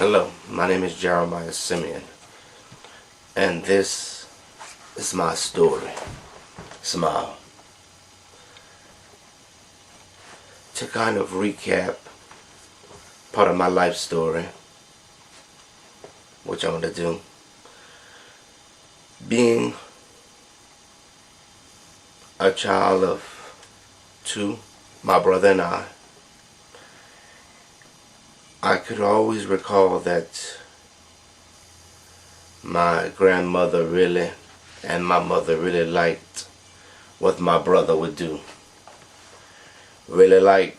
Hello, my name is Jeremiah Semien, and this is my story. Smile. To kind of recap part of my life story, which I'm going to do, being a child of two, my brother and I could always recall that my grandmother really and my mother really liked what my brother would do. Really like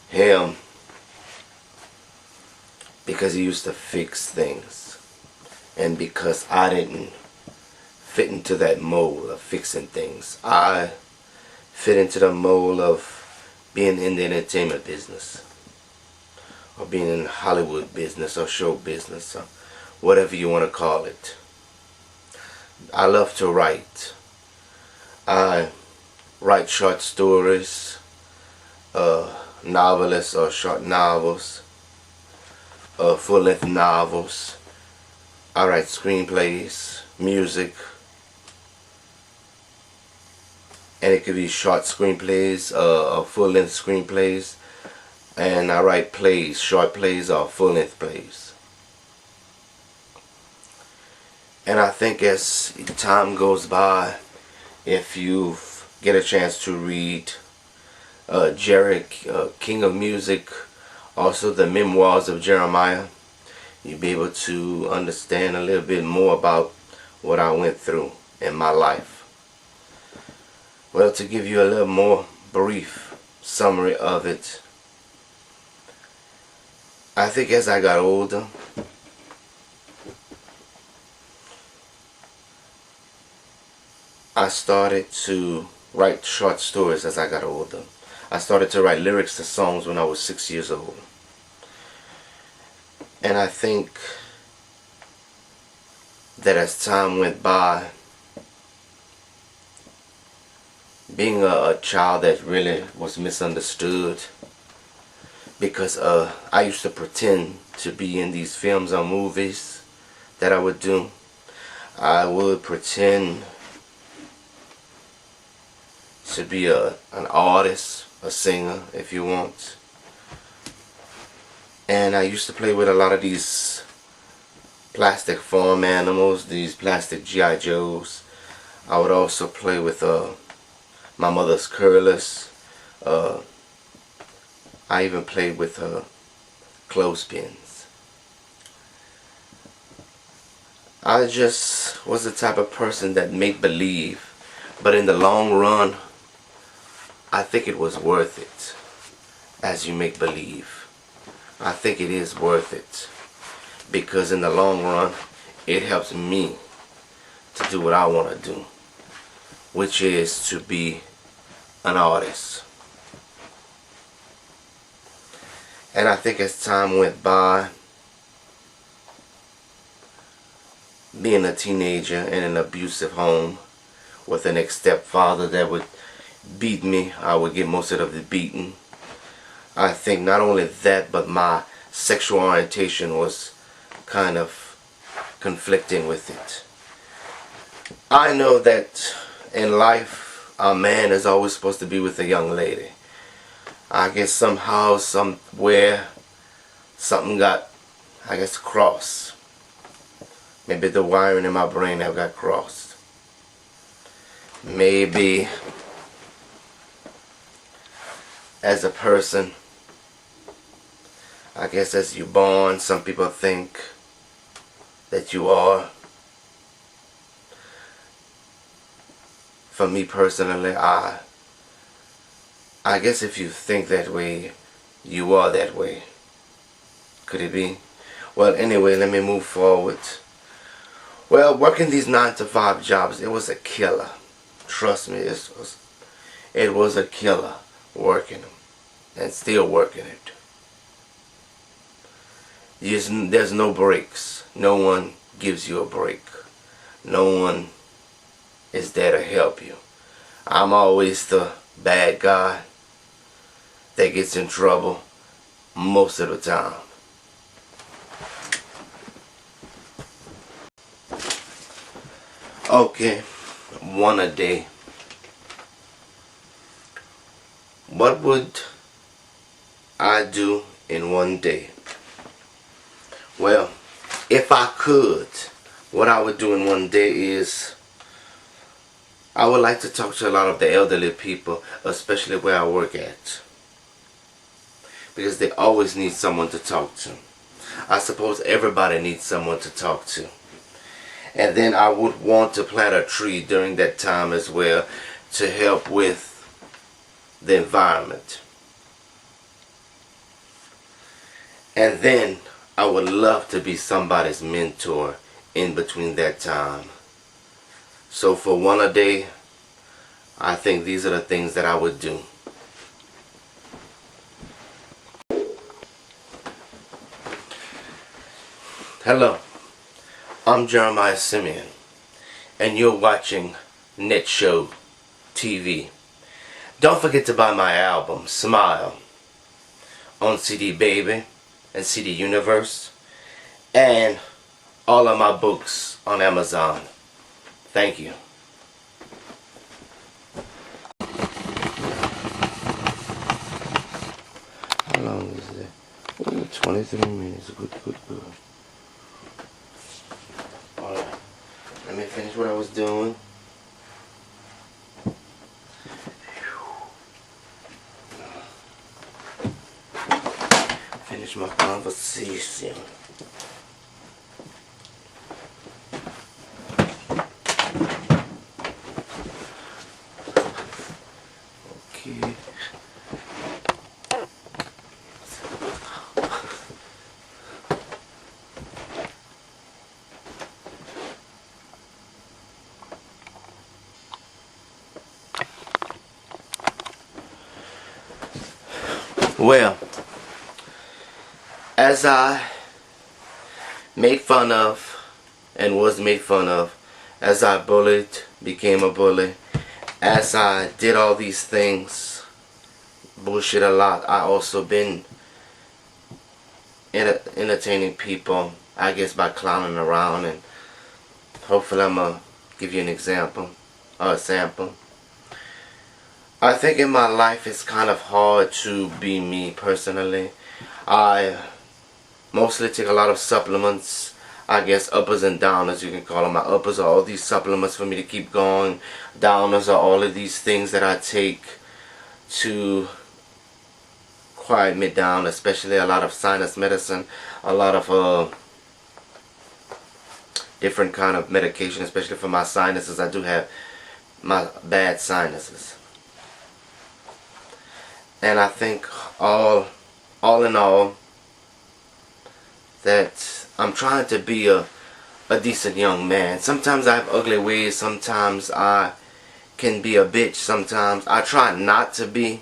him because he used to fix things, and because I didn't fit into that mold of fixing things. I fit into the mold of being in the entertainment business, or being in Hollywood business, or show business, or whatever you want to call it. I love to write. I write short stories, novelists or short novels, full-length novels. I write screenplays, music, and it could be short screenplays, full-length screenplays, and I write plays, short plays or full-length plays. And I think as time goes by, if you get a chance to read Jerry, King of Music, also the Memoirs of Jeremiah, you'll be able to understand a little bit more about what I went through in my life. Well, to give you a little more brief summary of it, I think as I got older, I started to write short stories. As I got older, I started to write lyrics to songs when I was 6 years old. And I think that as time went by, being a child that really was misunderstood, because I used to pretend to be in these films or movies that I would do. I would pretend to be an artist, a singer if you want. And I used to play with a lot of these plastic farm animals, these plastic G.I. Joes. I would also play with my mother's curlers. I even played with her clothespins. I just was the type of person that made believe, but in the long run, I think it was worth it. As you make believe, I think it is worth it, because in the long run, it helps me to do what I want to do, which is to be an artist. And I think as time went by, being a teenager in an abusive home with an ex-stepfather that would beat me, I would get most of the beating. I think not only that, but my sexual orientation was kind of conflicting with it. I know that in life, a man is always supposed to be with a young lady. I guess somehow, somewhere, something got, crossed. Maybe the wiring in my brain have got crossed. Maybe as a person, I guess as you're born, some people think that you are. For me personally, I guess if you think that way, you are that way. Could it be? Well, anyway, let me move forward. Well, working these 9-to-5 jobs, it was a killer. Trust me, it was a killer working them, and still working it. There's no breaks. No one gives you a break. No one is there to help you. I'm always the bad guy that gets in trouble most of the time. Okay, one a day. What would I do in one day? Well, if I could, what I would do in one day is I would like to talk to a lot of the elderly people, especially where I work at, because they always need someone to talk to. I suppose everybody needs someone to talk to. And then I would want to plant a tree during that time as well to help with the environment. And then I would love to be somebody's mentor in between that time. So for one a day, I think these are the things that I would do. Hello, I'm Jeremiah Semien, and you're watching Net Show TV. Don't forget to buy my album, Smile, on CD Baby and CD Universe, and all of my books on Amazon. Thank you. How long is it? Ooh, 23 minutes. Good. Alright, let me finish what I was doing. Finish my conversation. Okay. Well, as I made fun of and was made fun of, as I bullied, became a bully, as I did all these things, bullshit a lot, I also been entertaining people, I guess, by clowning around, and hopefully I'm gonna give you an example or a sample. I think in my life it's kind of hard to be me personally. I mostly take a lot of supplements, I guess uppers and downers you can call them. My uppers are all these supplements for me to keep going. Downers are all of these things that I take to quiet me down, especially a lot of sinus medicine, a lot of different kind of medication, especially for my sinuses. I do have my bad sinuses. And I think all in all that I'm trying to be a decent young man. Sometimes I have ugly ways, sometimes I can be a bitch, sometimes I try not to be,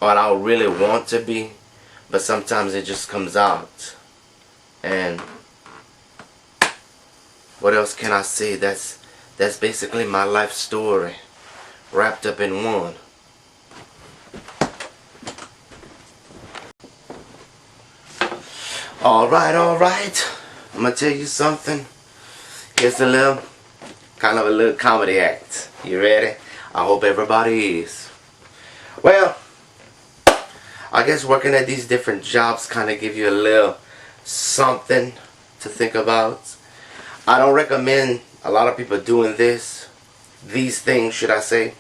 or I don't really want to be, but sometimes it just comes out. And what else can I say? That's basically my life story wrapped up in one. Alright, I'm gonna tell you something. Here's a little comedy act. You ready? I hope everybody is. Well, I guess working at these different jobs kind of give you a little something to think about. I don't recommend a lot of people doing these things, should I say.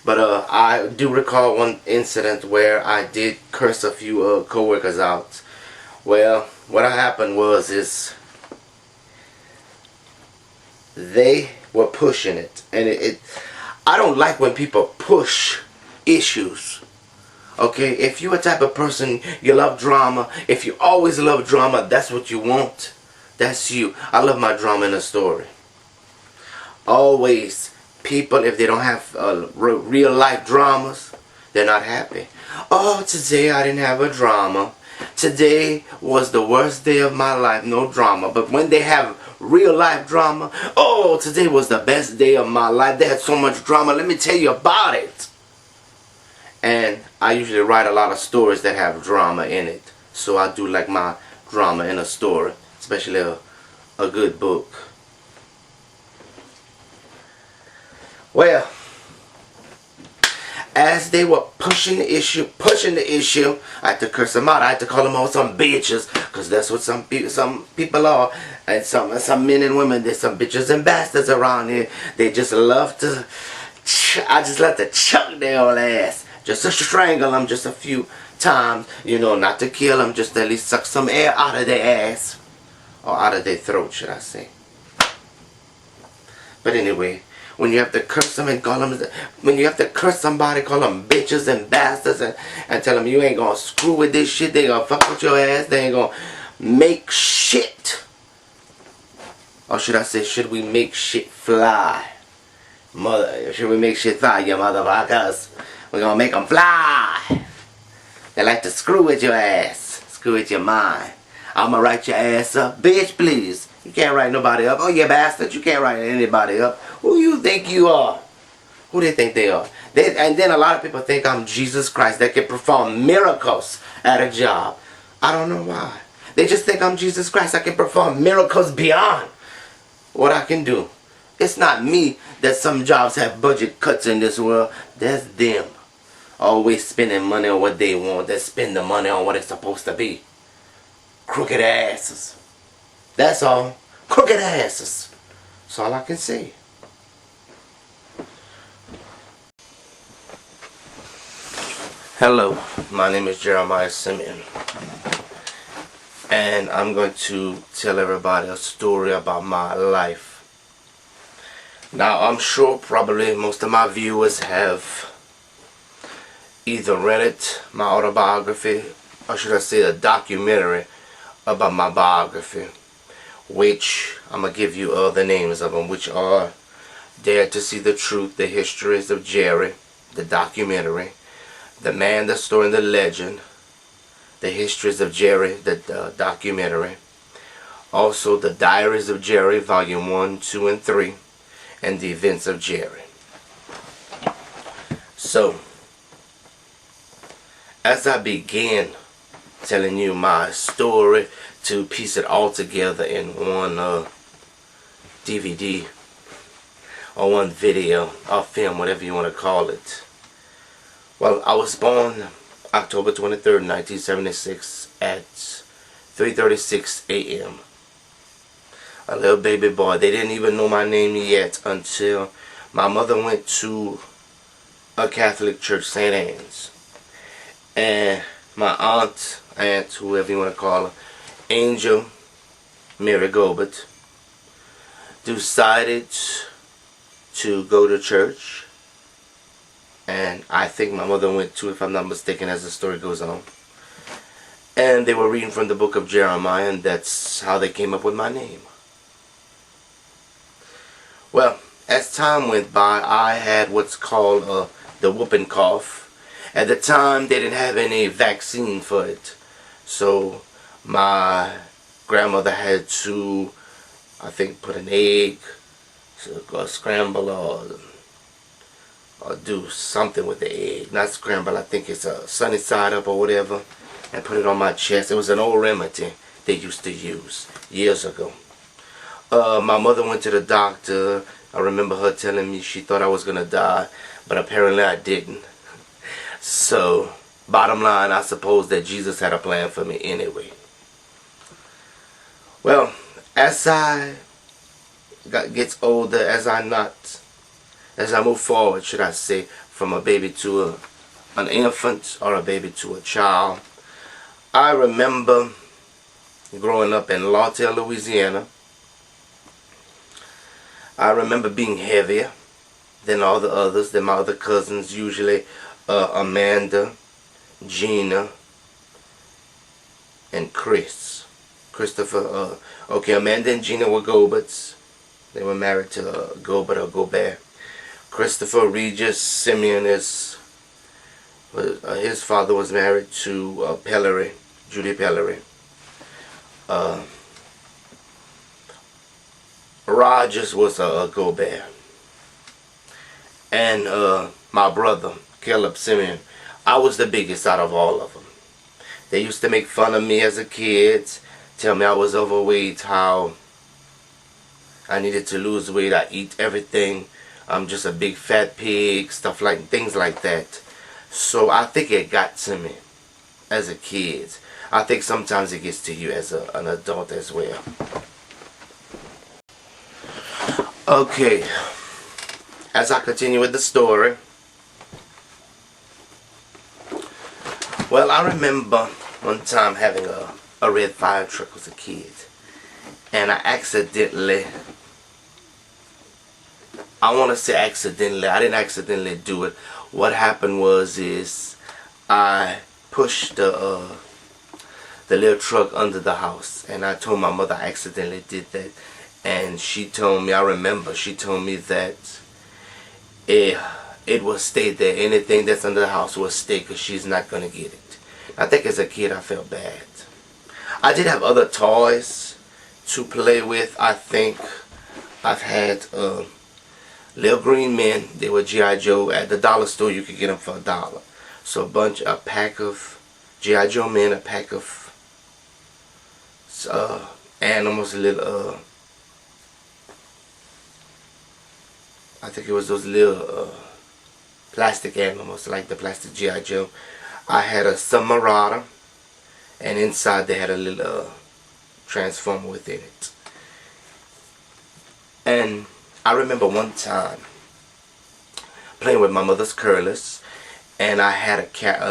But I do recall one incident where I did curse a few co-workers out. Well, what happened was they were pushing it, and I don't like when people push issues. Okay, if you're a type of person, you love drama, if you always love drama, that's what you want, that's you. I love my drama in a story. Always, people, if they don't have real life dramas, they're not happy. Oh, today I didn't have a drama. Today was the worst day of my life, no drama. But when they have real life drama. Oh, today was the best day of my life. They had so much drama. Let me tell you about it. And I usually write a lot of stories that have drama in it. So I do like my drama in a story, especially a good book. Well, as they were pushing the issue, I had to curse them out. I had to call them all some bitches, because that's what some people are. And some men and women, there's some bitches and bastards around here. They just love to, I just love to chuck their old ass. Just to strangle them just a few times. You know, not to kill them, just to at least suck some air out of their ass. Or out of their throat, should I say. But anyway, when you have to curse them and call them, when you have to curse somebody, call them bitches and bastards, and tell them you ain't gonna screw with this shit, they gonna fuck with your ass, they ain't gonna make shit. Or should I say, should we make shit fly? Should we make shit fly, you motherfuckers? We're gonna make them fly. They like to screw with your ass, screw with your mind. I'ma write your ass up, bitch, please. You can't write nobody up. Oh, you bastard, you can't write anybody up. Who you think you are? Who they think they are? And then a lot of people think I'm Jesus Christ that can perform miracles at a job. I don't know why. They just think I'm Jesus Christ. I can perform miracles beyond what I can do. It's not me that some jobs have budget cuts in this world. That's them. Always spending money on what they want. They spend the money on what it's supposed to be. Crooked asses. That's all. Crooked asses. That's all I can say. Hello, my name is Jeremiah Semien, and I'm going to tell everybody a story about my life. Now, I'm sure probably most of my viewers have either read it, my autobiography, or should I say a documentary about my biography, which I'm going to give you the names of them, which are Dare to See the Truth, The Histories of Jerry, the documentary, The Man, the Story, and the Legend, The Histories of Jerry, the documentary, also The Diaries of Jerry, Volume 1, 2, and 3, and The Events of Jerry. So, as I began telling you my story, to piece it all together in one DVD or one video or film, whatever you want to call it. Well, I was born October 23rd, 1976 at 3:36 a.m. A little baby boy. They didn't even know my name yet until my mother went to a Catholic church, St. Anne's. And my aunt, whoever you want to call her, Angel Mary Gobert, decided to go to church. And I think my mother went too, if I'm not mistaken, as the story goes on. And they were reading from the book of Jeremiah, and that's how they came up with my name. Well, as time went by, I had what's called the whooping cough. At the time, they didn't have any vaccine for it. So my grandmother had to, I think, put an egg, or scramble, or do something with the egg. Not scramble, I think it's a sunny side up or whatever, and put it on my chest. It was an old remedy they used to use years ago. My mother went to the doctor. I remember her telling me she thought I was going to die, but apparently I didn't. So, bottom line, I suppose that Jesus had a plan for me anyway. Well, as I gets older, as I move forward, should I say, from a baby to an infant or a baby to a child, I remember growing up in Lawtell, Louisiana. I remember being heavier than all the others, than my other cousins, usually Amanda, Gina, and Christopher. Okay, Amanda and Gina were Goberts. They were married to Gobert or Gobert. Christopher Regis Semien his father was married to Pellery, Judy Pellery. Rogers was a go-bear. And my brother, Caleb Semien, I was the biggest out of all of them. They used to make fun of me as a kid, tell me I was overweight, how I needed to lose weight, I eat everything, I'm just a big fat pig, things like that. So I think it got to me as a kid. I think sometimes it gets to you as an adult as well. Okay, as I continue with the story, well, I remember one time having a red fire truck as a kid, and I didn't accidentally do it. What happened is I pushed the little truck under the house, and I told my mother I accidentally did that, and she told me, I remember, she told me that it will stay there. Anything that's under the house will stay because she's not going to get it. I think as a kid I felt bad. I did have other toys to play with. I think I've had little green men. They were G.I. Joe. At the dollar store you could get them for $1. So a pack of G.I. Joe men, a pack of animals, little I think it was those little plastic animals, like the plastic G.I. Joe. I had a Submariner, and inside they had a little transformer within it. And I remember one time playing with my mother's curlers, and I had a cat,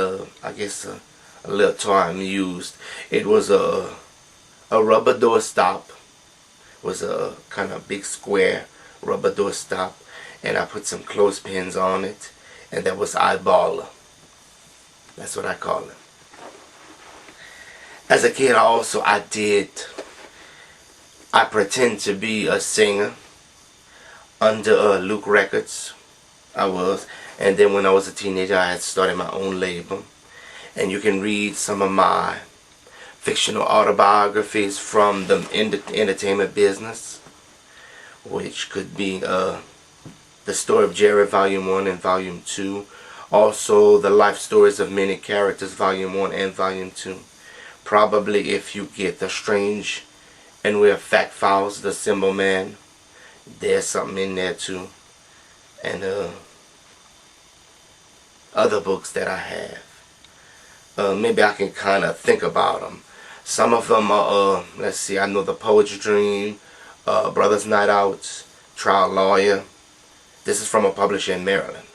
I guess a little toy I used. It was a rubber door stop. It was a kind of big square rubber door stop, and I put some clothespins on it, and that was eyeballer. That's what I call it. As a kid I pretend to be a singer under Luke Records. I was. And then when I was a teenager I had started my own label. And you can read some of my fictional autobiographies from the entertainment business, which could be The Story of Jerry Volume 1 and Volume 2. Also The Life Stories of Many Characters Volume 1 and Volume 2. Probably if you get The Strange and Weird Fact Files, The Symbol Man, there's something in there too. And other books that I have. Maybe I can kind of think about them. Some of them are, let's see, I know The Poet's Dream, Brothers Night Out, Trial Lawyer. This is from a publisher in Maryland.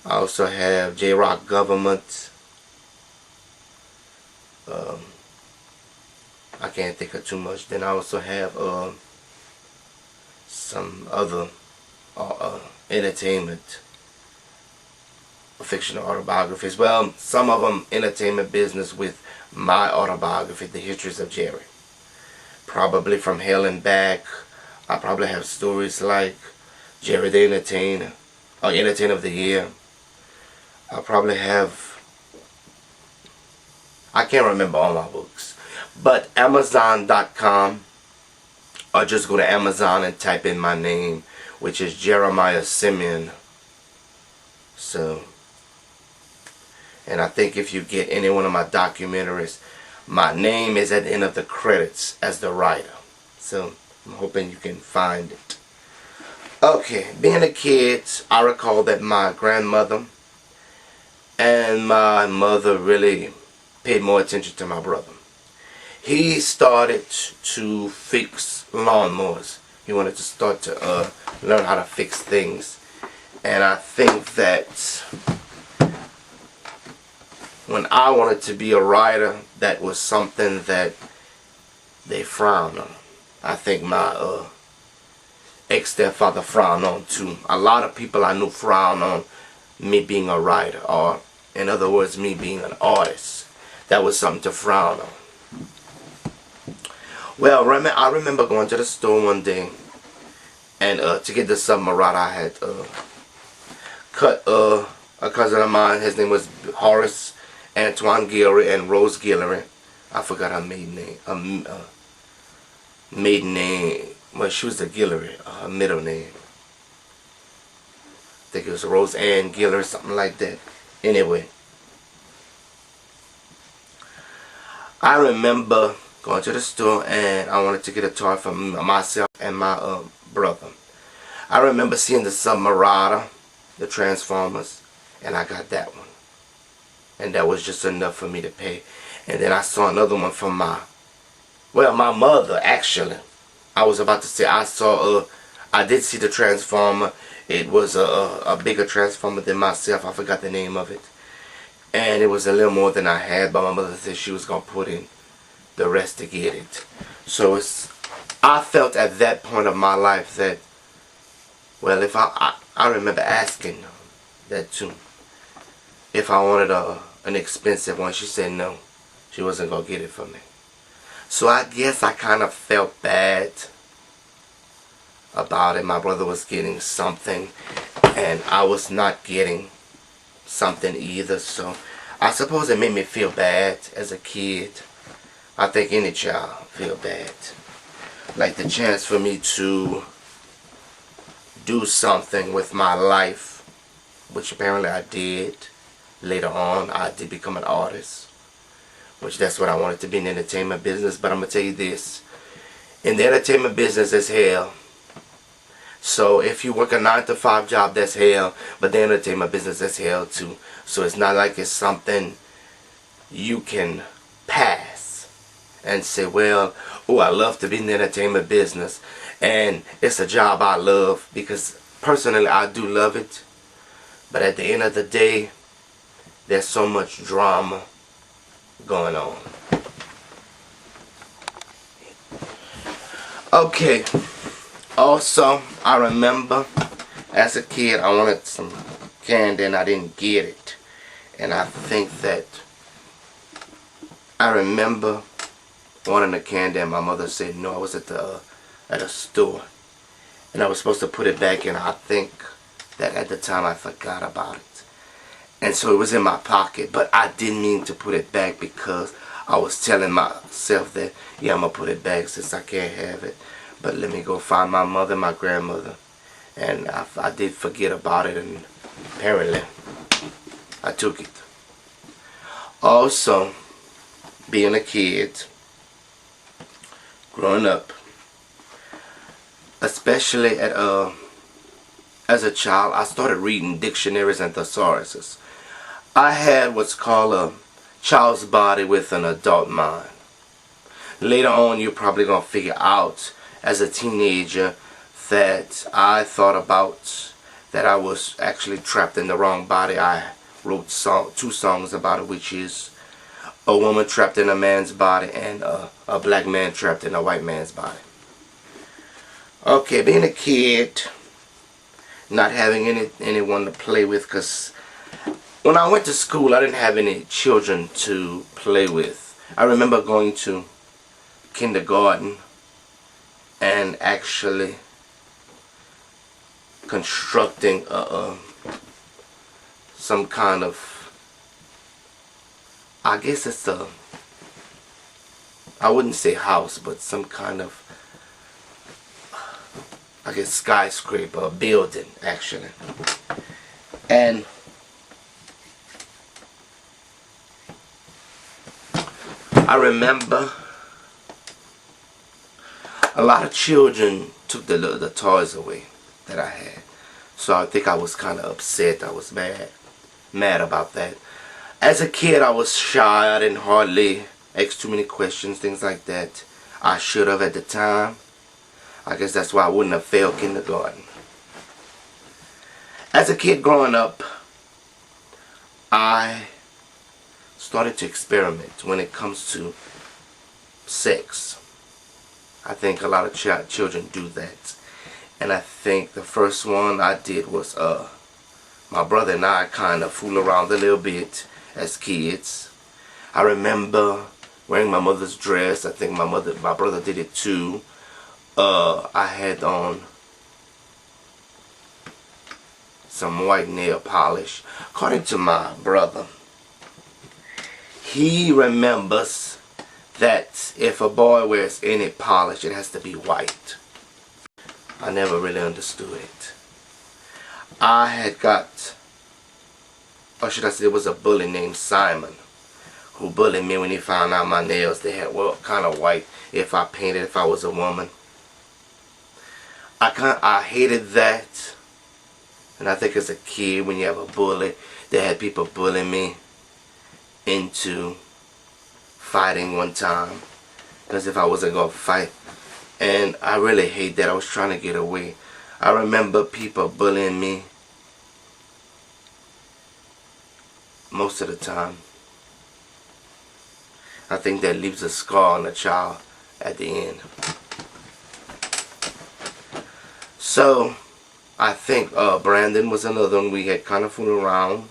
I also have J-Rock Government. I can't think of too much. Then I also have some other entertainment fictional autobiographies. Well, some of them entertainment business with my autobiography, The Histories of Jerry. Probably From Hell and Back. I probably have stories like Jerry the Entertainer, or Entertainer of the Year. I probably have, I can't remember all my books. But Amazon.com, or just go to Amazon and type in my name, which is Jeremiah Semien. So, and I think if you get any one of my documentaries, my name is at the end of the credits as the writer. So I'm hoping you can find it. Okay, being a kid, I recall that my grandmother and my mother really paid more attention to my brother. He started to fix lawnmowers. He wanted to start to learn how to fix things. And I think that when I wanted to be a writer, that was something that they frowned on. I think my ex-stepfather frowned on too. A lot of people I knew frowned on me being a writer, or in other words, me being an artist. That was something to frown on. Well, I remember going to the store one day, and to get the Submariner, I had cut a cousin of mine. His name was Horace Antoine Guillory and Rose Guillory. I forgot her maiden name. Well, she was a Guillory, her middle name. I think it was Rose Ann Guillory, something like that. Anyway, I remember going to the store and I wanted to get a toy for myself and my brother. I remember seeing the Submariner, the Transformers, and I got that one. And that was just enough for me to pay. And then I saw another one from my mother, actually. I was about to say, I did see the Transformer. It was a bigger Transformer than myself. I forgot the name of it. And it was a little more than I had, but my mother said she was going to put in the rest to get it. So I felt at that point of my life that, well, if I remember asking that too, if I wanted an expensive one. She said no, she wasn't going to get it for me. So I guess I kind of felt bad about it. My brother was getting something and I was not getting something either. So I suppose it made me feel bad as a kid. I think any child feel bad. Like the chance for me to do something with my life, which apparently I did. Later on, I did become an artist, which that's what I wanted to be in the entertainment business. But I'm going to tell you this. In the entertainment business, it's hell. So if you work a 9-to-5 job, that's hell. But the entertainment business, that's hell too. So it's not like it's something you can pass and say, well, oh, I love to be in the entertainment business. And it's a job I love, because personally I do love it. But at the end of the day, there's so much drama going on. Okay. Also, I remember as a kid I wanted some candy and I didn't get it. And I think that I remember wanting a candy and my mother said no. I was at a store and I was supposed to put it back in. I think that at the time I forgot about it. And so it was in my pocket, but I didn't mean to put it back because I was telling myself that, yeah, I'm going to put it back since I can't have it. But let me go find my mother, my grandmother. And I did forget about it, and apparently I took it. Also, being a kid, growing up, especially as a child, I started reading dictionaries and thesauruses. I had what's called a child's body with an adult mind. Later on, you're probably going to figure out as a teenager that I thought about that I was actually trapped in the wrong body. I wrote two songs about it, which is a woman trapped in a man's body and a black man trapped in a white man's body. Okay, being a kid, not having anyone to play with, because when I went to school I didn't have any children to play with. I remember going to kindergarten and actually constructing some kind of, I guess it's I wouldn't say house, but some kind of, I guess, skyscraper, building actually. And I remember a lot of children took the toys away that I had. So I think I was kind of upset. I was mad about that. As a kid, I was shy. I didn't hardly ask too many questions, things like that. I should have at the time. I guess that's why I wouldn't have failed kindergarten. As a kid growing up, I started to experiment when it comes to sex. I think a lot of children do that. And I think the first one I did was my brother and I kind of fool around a little bit as kids. I remember wearing my mother's dress. I think my brother did it too. I had on some white nail polish. According to my brother, he remembers that if a boy wears any polish, it has to be white. I never really understood it. I had got, or should I say, it was a bully named Simon who bullied me when he found out my nails, they had, well, kind of white if I painted, if I was a woman. I hated that. And I think as a kid, when you have a bully, they had people bullying me into fighting one time. Because if I wasn't going to fight. And I really hate that. I was trying to get away. I remember people bullying me most of the time. I think that leaves a scar on a child at the end. So, I think Brandon was another one we had kind of fooled around.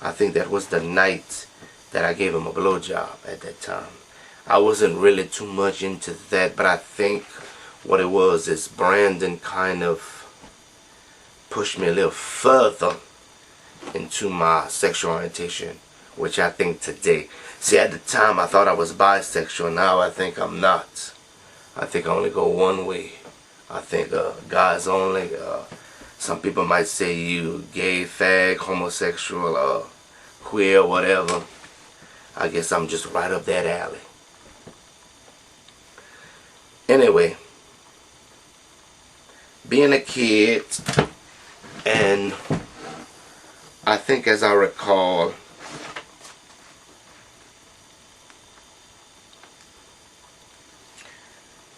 I think that was the night that I gave him a blowjob at that time. I wasn't really too much into that, but I think what it was is Brandon kind of pushed me a little further into my sexual orientation, which I think today. See, at the time I thought I was bisexual. Now I think I'm not. I think I only go one way. I think guys only. Some people might say you gay, fag, homosexual, queer, whatever. I guess I'm just right up that alley. Anyway, being a kid, and I think as I recall,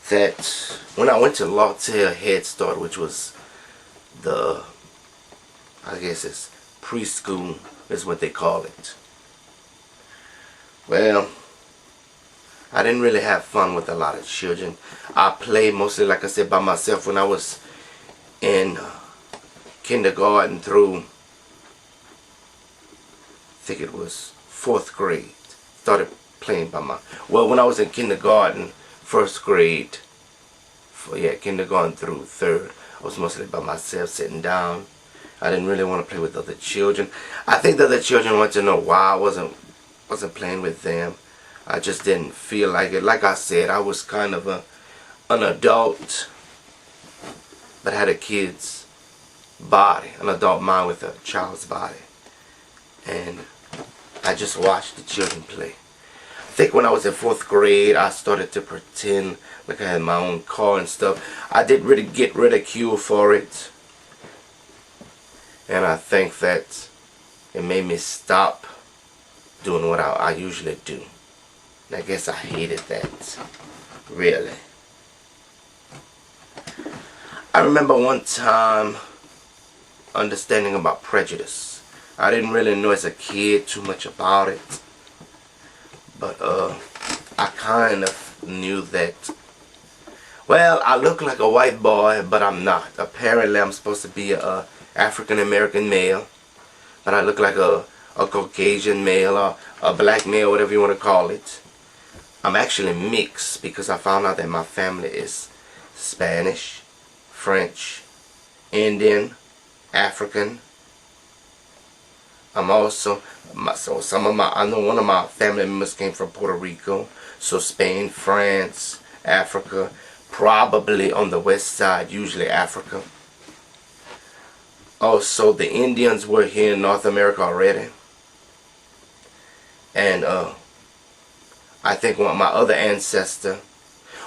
that when I went to Lawtail Head Start, which was I guess it's preschool is what they call it. Well, I didn't really have fun with a lot of children. I played mostly, like I said, by myself when I was in kindergarten through, I think it was 4th grade. Started playing by well, when I was in kindergarten, 1st grade, kindergarten through 3rd, I was mostly by myself, sitting down. I didn't really want to play with other children. I think the other children wanted to know why I wasn't playing with them. I just didn't feel like it. Like I said, I was kind of an adult, but had a kid's body, an adult mind with a child's body. And I just watched the children play. I think when I was in 4th grade, I started to pretend like I had my own car and stuff. I didn't really get ridiculed for it. And I think that it made me stop doing what I usually do. And I guess I hated that, really. I remember one time understanding about prejudice. I didn't really know as a kid too much about it. But I kind of knew that, well, I look like a white boy, but I'm not. Apparently I'm supposed to be a African American male, but I look like a Caucasian male or a black male, whatever you want to call it. I'm actually mixed because I found out that my family is Spanish, French, Indian, African. I'm also, I know one of my family members came from Puerto Rico, so Spain, France, Africa, probably on the west side, usually Africa. Also, the Indians were here in North America already. And I think my other ancestor,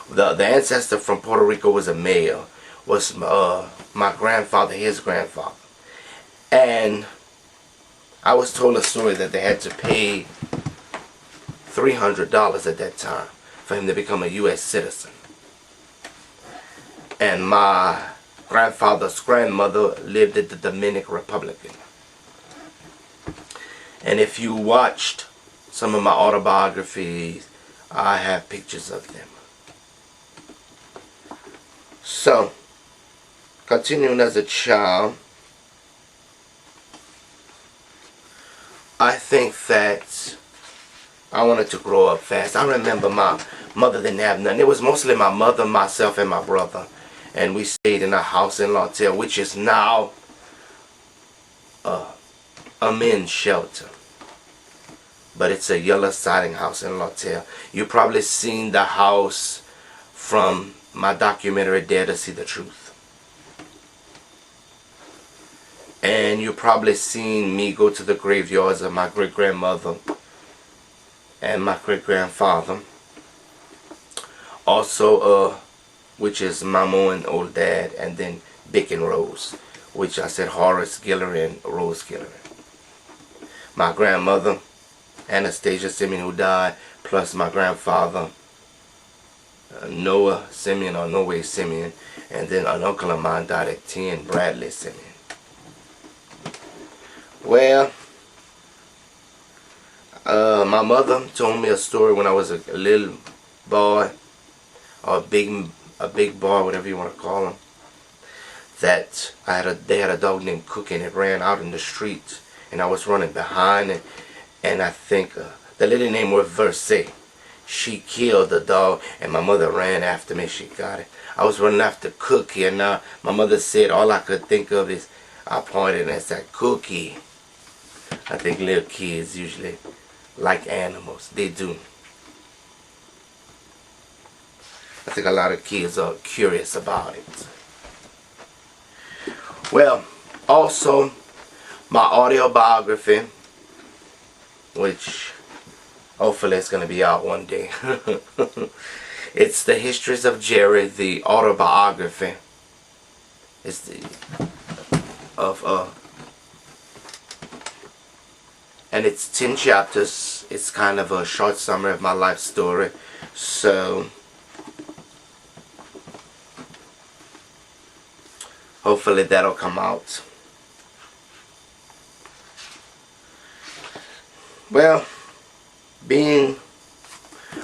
the ancestor from Puerto Rico was a male, was my grandfather, his grandfather. And I was told a story that they had to pay $300 at that time for him to become a U.S. citizen. And my grandfather's grandmother lived in the Dominican Republic. And if you watched some of my autobiographies, I have pictures of them. So, continuing as a child, I think that I wanted to grow up fast. I remember my mother didn't have nothing. It was mostly my mother, myself, and my brother. And we stayed in a house in Lawtail, which is now a men's shelter. But it's a yellow siding house in Lawtail. You probably seen the house from my documentary, Dare to See the Truth. And you probably seen me go to the graveyards of my great-grandmother and my great-grandfather. Also, which is Mama and Old Dad, and then Bick and Rose, which I said Horace Guillory and Rose Guillory. My grandmother, Anastasia Semien, who died, plus my grandfather, Noah Semien, or No Way Semien, and then an uncle of mine died at 10, Bradley Semien. Well, my mother told me a story when I was a little boy, or a big boy, whatever you want to call him, that they had a dog named Cookie, and it ran out in the street, and I was running behind it, and I think the lady name was Verse. She killed the dog, and my mother ran after me. She got it. I was running after Cookie, and now my mother said all I could think of is, I pointed and said, Cookie. I think little kids usually like animals. They do. I think a lot of kids are curious about it. Well, also, my autobiography, which hopefully it's going to be out one day. It's the Histories of Jerry, the autobiography. It's and it's 10 chapters. It's kind of a short summary of my life story. So hopefully that'll come out. Well, being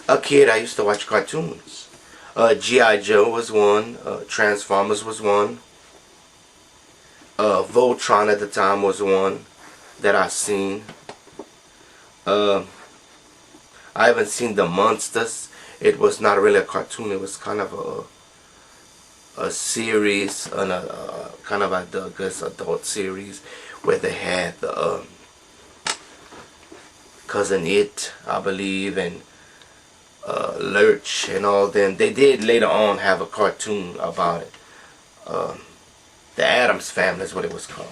a kid, I used to watch cartoons. G.I. Joe was one. Transformers was one. Voltron at the time was one that I seen. I haven't seen the Monsters. It was not really a cartoon. It was kind of a series, and kind of like the adult series, where they had the Cousin It, I believe, and Lurch and all them. They did later on have a cartoon about it. The Addams Family is what it was called.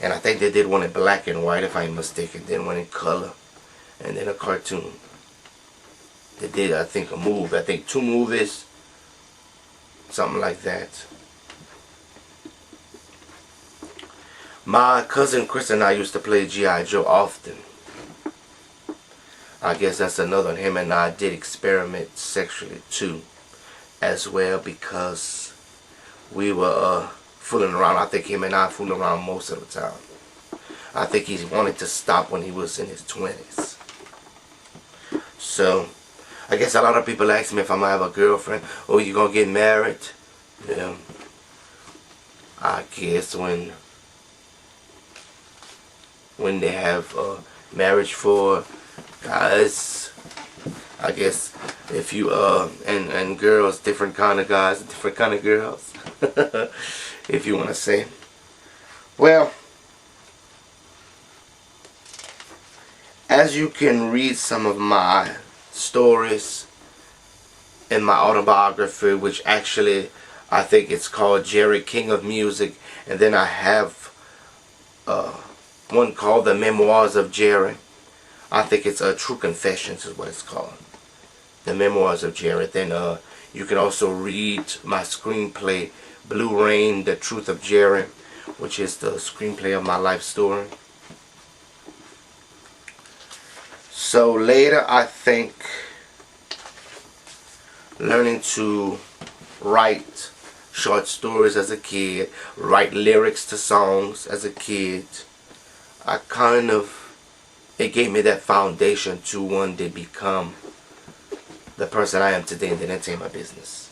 And I think they did one in black and white, if I ain't mistaken. Then one in color. And then a cartoon. They did, I think, a movie. I think 2 movies. Something like that. My cousin Chris and I used to play G.I. Joe often. I guess that's another one. Him and I did experiment sexually too, as well, because we were fooling around. I think him and I fooled around most of the time. I think he wanted to stop when he was in his 20s. So, I guess a lot of people ask me if I'm going to have a girlfriend. Oh, you going to get married? Yeah. I guess when they have marriage for guys, I guess if you and girls, different kind of guys, different kind of girls, if you want to say. Well, as you can read some of my stories in my autobiography, which actually I think it's called Jerry, King of Music, and then I have one called The Memoirs of Jerry. I think it's True Confessions is what it's called. The Memoirs of Jerry. Then you can also read my screenplay, Blue Rain, The Truth of Jerry, which is the screenplay of my life story. So later, I think learning to write short stories as a kid, write lyrics to songs as a kid, it gave me that foundation to one day become the person I am today in the entertainment business.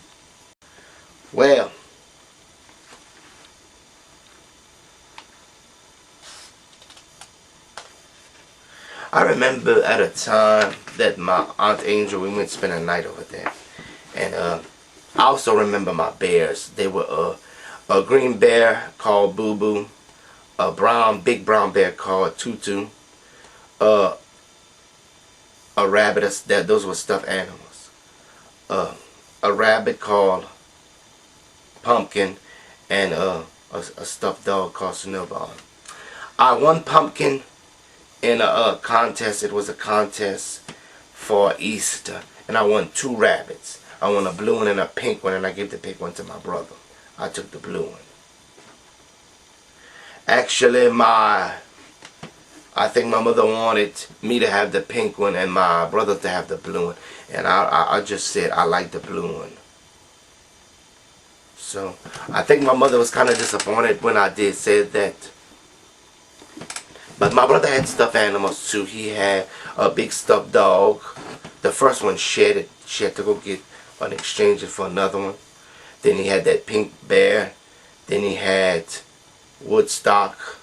Well, I remember at a time that my Aunt Angel, we went to spend a night over there. And I also remember my bears. They were a green bear called Boo Boo, a big brown bear called Tutu, a rabbit, those were stuffed animals, a rabbit called Pumpkin, and a a stuffed dog called Snowball. I won pumpkin in a contest. It was a contest for Easter, and I won 2 rabbits. I won a blue one and a pink one, and I gave the pink one to my brother. I took the blue one. Actually, I think my mother wanted me to have the pink one and my brother to have the blue one, and I just said I like the blue one. So I think my mother was kind of disappointed when I did say that. But my brother had stuffed animals too. He had a big stuffed dog. The first one shed it. She had to go get an exchange it for another one. Then he had that pink bear. Then he had Woodstock.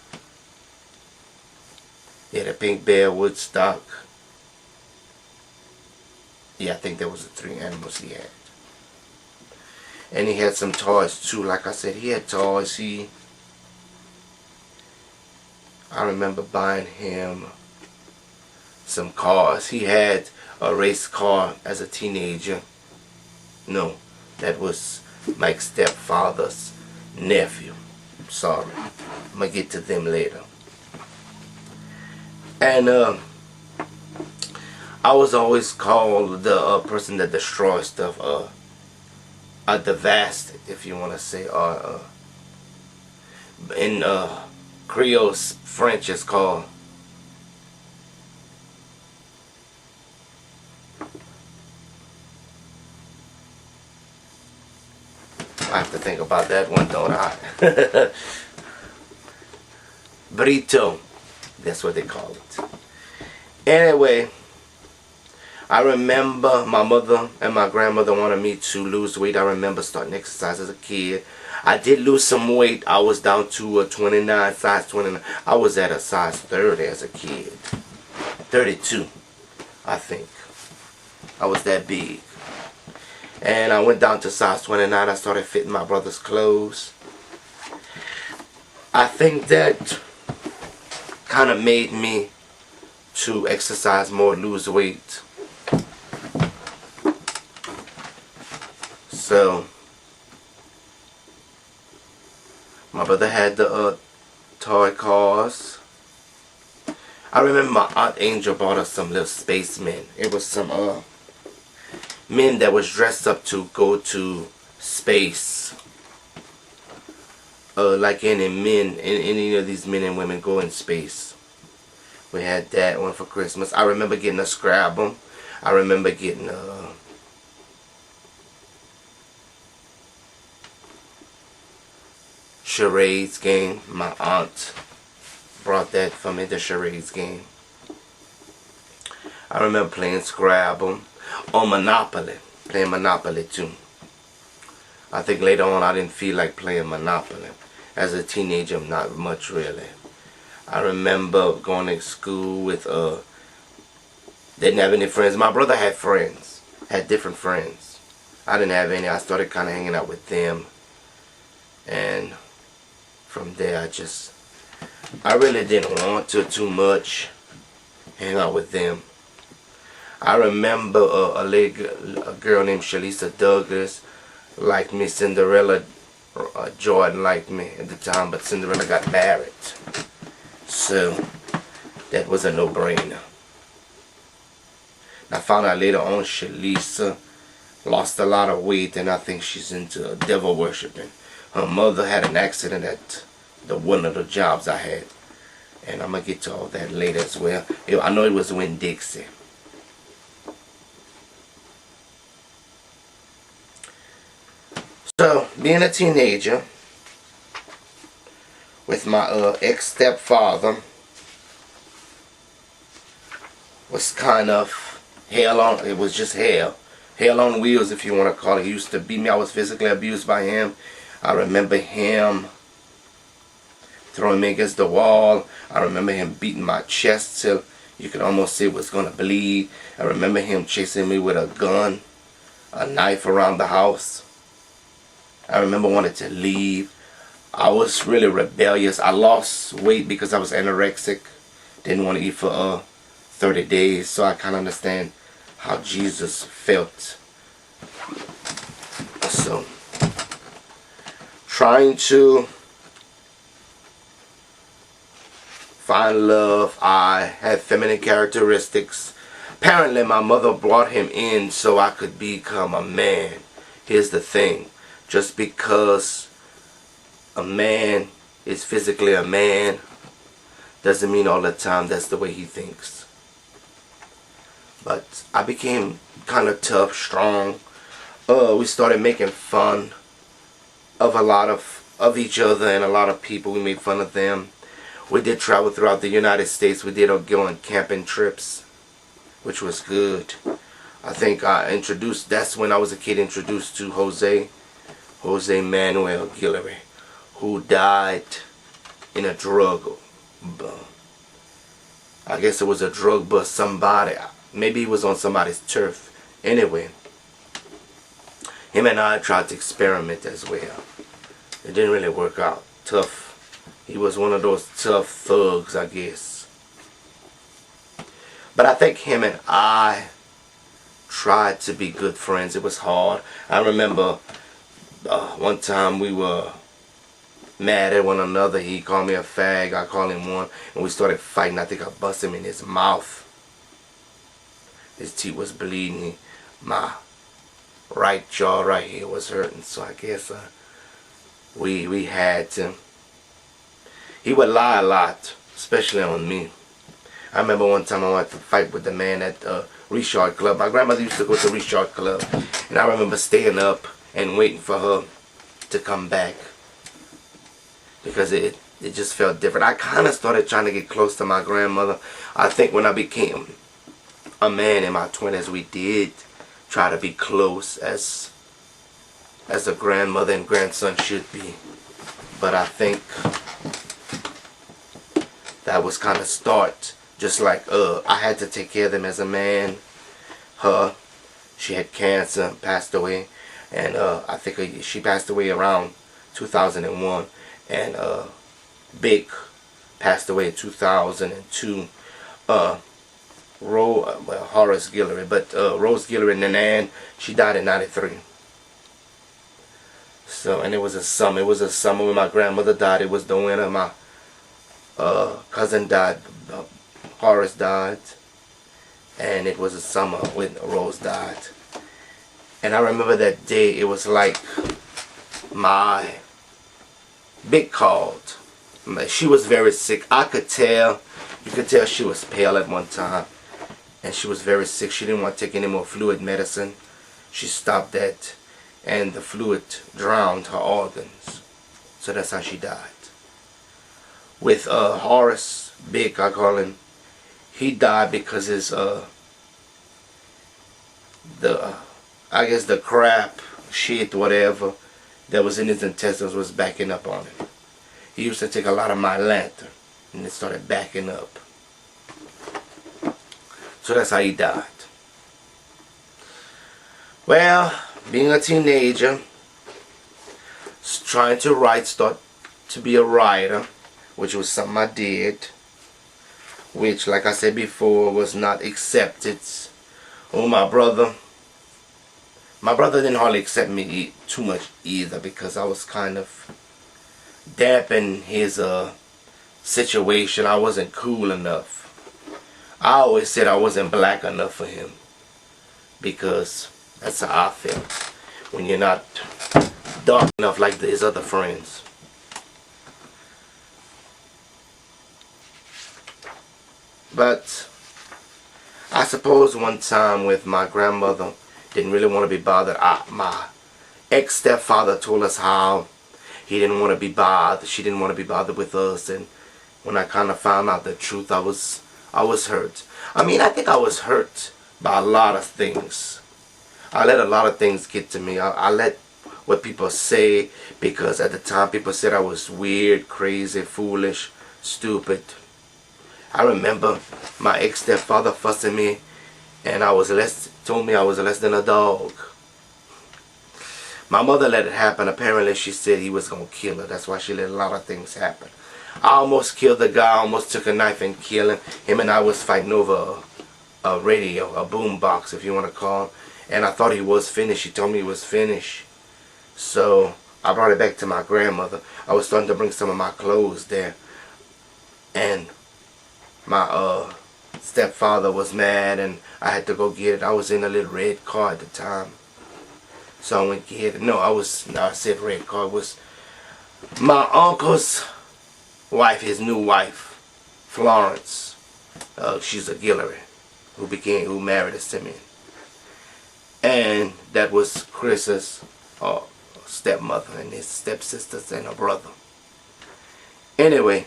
He had a pink bear, Woodstock. Yeah, I think that was the 3 animals he had. And he had some toys too. Like I said, he had toys. I remember buying him some cars. He had a race car as a teenager. No, that was my stepfather's nephew. Sorry. I'm going to get to them later. And I was always called the person that destroys stuff. A devastate, if you want to say. In Creole French, it's called I have to think about that one, don't I? Brito. That's what they call it. Anyway, I remember my mother and my grandmother wanted me to lose weight. I remember starting exercise as a kid. I did lose some weight. I was down to a 29, size 29. I was at a size 30 as a kid. 32, I think. I was that big. And I went down to size 29. I started fitting my brother's clothes. I think that kind of made me to exercise more, lose weight. So my brother had the toy cars. I remember my Aunt Angel bought us some little spacemen. It was some men that was dressed up to go to space. Like any of these men and women go in space. We had that one for Christmas. I remember getting a Scrabble. I remember getting charades game. My aunt brought that for me, the charades game. I remember playing Scrabble. Or Monopoly. Playing Monopoly too. I think later on I didn't feel like playing Monopoly. As a teenager, not much really. I remember going to school with didn't have any friends. My brother had friends. Had different friends. I didn't have any. I started kind of hanging out with them. And from there I really didn't want to too much hang out with them. I remember a girl named Shalisa Douglas liked me. Cinderella Jordan liked me at the time, but Cinderella got married. So that was a no-brainer. I found out later on Shalisa lost a lot of weight, and I think she's into devil worshiping. Her mother had an accident at one of the jobs I had, and I'm gonna get to all that later as well. I know it was Winn-Dixie. So, being a teenager with my ex-stepfather was kind of hell on, it was just hell. Hell on wheels, if you want to call it. He used to beat me. I was physically abused by him. I remember him throwing me against the wall. I remember him beating my chest till you could almost see it was going to bleed. I remember him chasing me with a gun, a knife around the house. I remember wanting to leave. I was really rebellious. I lost weight because I was anorexic. Didn't want to eat for 30 days. So I kind of understand how Jesus felt. So, trying to find love. I had feminine characteristics. Apparently my mother brought him in so I could become a man. Here's the thing. Just because a man is physically a man doesn't mean all the time that's the way he thinks. But I became kind of tough, strong. We started making fun of a lot of each other and a lot of people. We made fun of them. We did travel throughout the United States. We did go on camping trips, which was good. I think that's when I was a kid, introduced to Jose Manuel Guillory, who died in a drug, I guess it was a drug bust. Somebody, maybe he was on somebody's turf. Anyway, him and I tried to experiment as well. It didn't really work out. Tough. He was one of those tough thugs, I guess. But I think him and I tried to be good friends. It was hard. I remember one time we were mad at one another. He called me a fag. I called him one. And we started fighting. I think I busted him in his mouth. His teeth was bleeding. My right jaw right here was hurting. So I guess we had to. He would lie a lot, especially on me. I remember one time I went to fight with the man at Richard Club. My grandmother used to go to Richard Club. And I remember staying up and waiting for her to come back. Because it just felt different. I kind of started trying to get close to my grandmother. I think when I became a man in my 20s, we did try to be close as a grandmother and grandson should be. But I think that was kind of start. Just like I had to take care of them as a man. She had cancer, passed away. And I think she passed away around 2001. And Big passed away in 2002. Horace Guillory, but Rose Guillory Nanan, she died in 93. So, and it was a summer. It was a summer when my grandmother died. It was the winter. My cousin died. Horace died. And it was a summer when Rose died. And I remember that day. It was like my Big called. She was very sick. I could tell. You could tell she was pale at one time. And she was very sick. She didn't want to take any more fluid medicine. She stopped that. And the fluid drowned her organs. So that's how she died. With Horace, Big, I call him. He died because his I guess the crap, shit, whatever that was in his intestines was backing up on him. He used to take a lot of my lantern and it started backing up. So that's how he died. Well, being a teenager, trying to write, start to be a writer, which was something I did, which, like I said before, was not accepted. Oh, my brother didn't hardly accept me too much either, because I was kind of damping his situation. I wasn't cool enough. I always said I wasn't black enough for him, because that's how I felt. When you're not dark enough like his other friends. But I suppose one time with my grandmother, didn't really want to be bothered. My ex-stepfather told us how he didn't want to be bothered. She didn't want to be bothered with us. And when I kind of found out the truth, I was hurt. I mean, I think I was hurt by a lot of things. I let a lot of things get to me. I let what people say, because at the time people said I was weird, crazy, foolish, stupid. I remember my ex-stepfather fussing me, and told me I was less than a dog. My mother let it happen. Apparently she said he was going to kill her. That's why she let a lot of things happen. I almost killed the guy. I almost took a knife and killed him. Him and I was fighting over a radio, a boom box, if you want to call it. And I thought he was finished. She told me he was finished. So I brought it back to my grandmother. I was starting to bring some of my clothes there. And my stepfather was mad and I had to go get it. I was in a little red car at the time. So I went get it. No, I said red car. It was my uncle's wife, his new wife, Florence. She's a Guillory who married a Semien. And that was Chris's stepmother and his stepsisters and her brother. Anyway,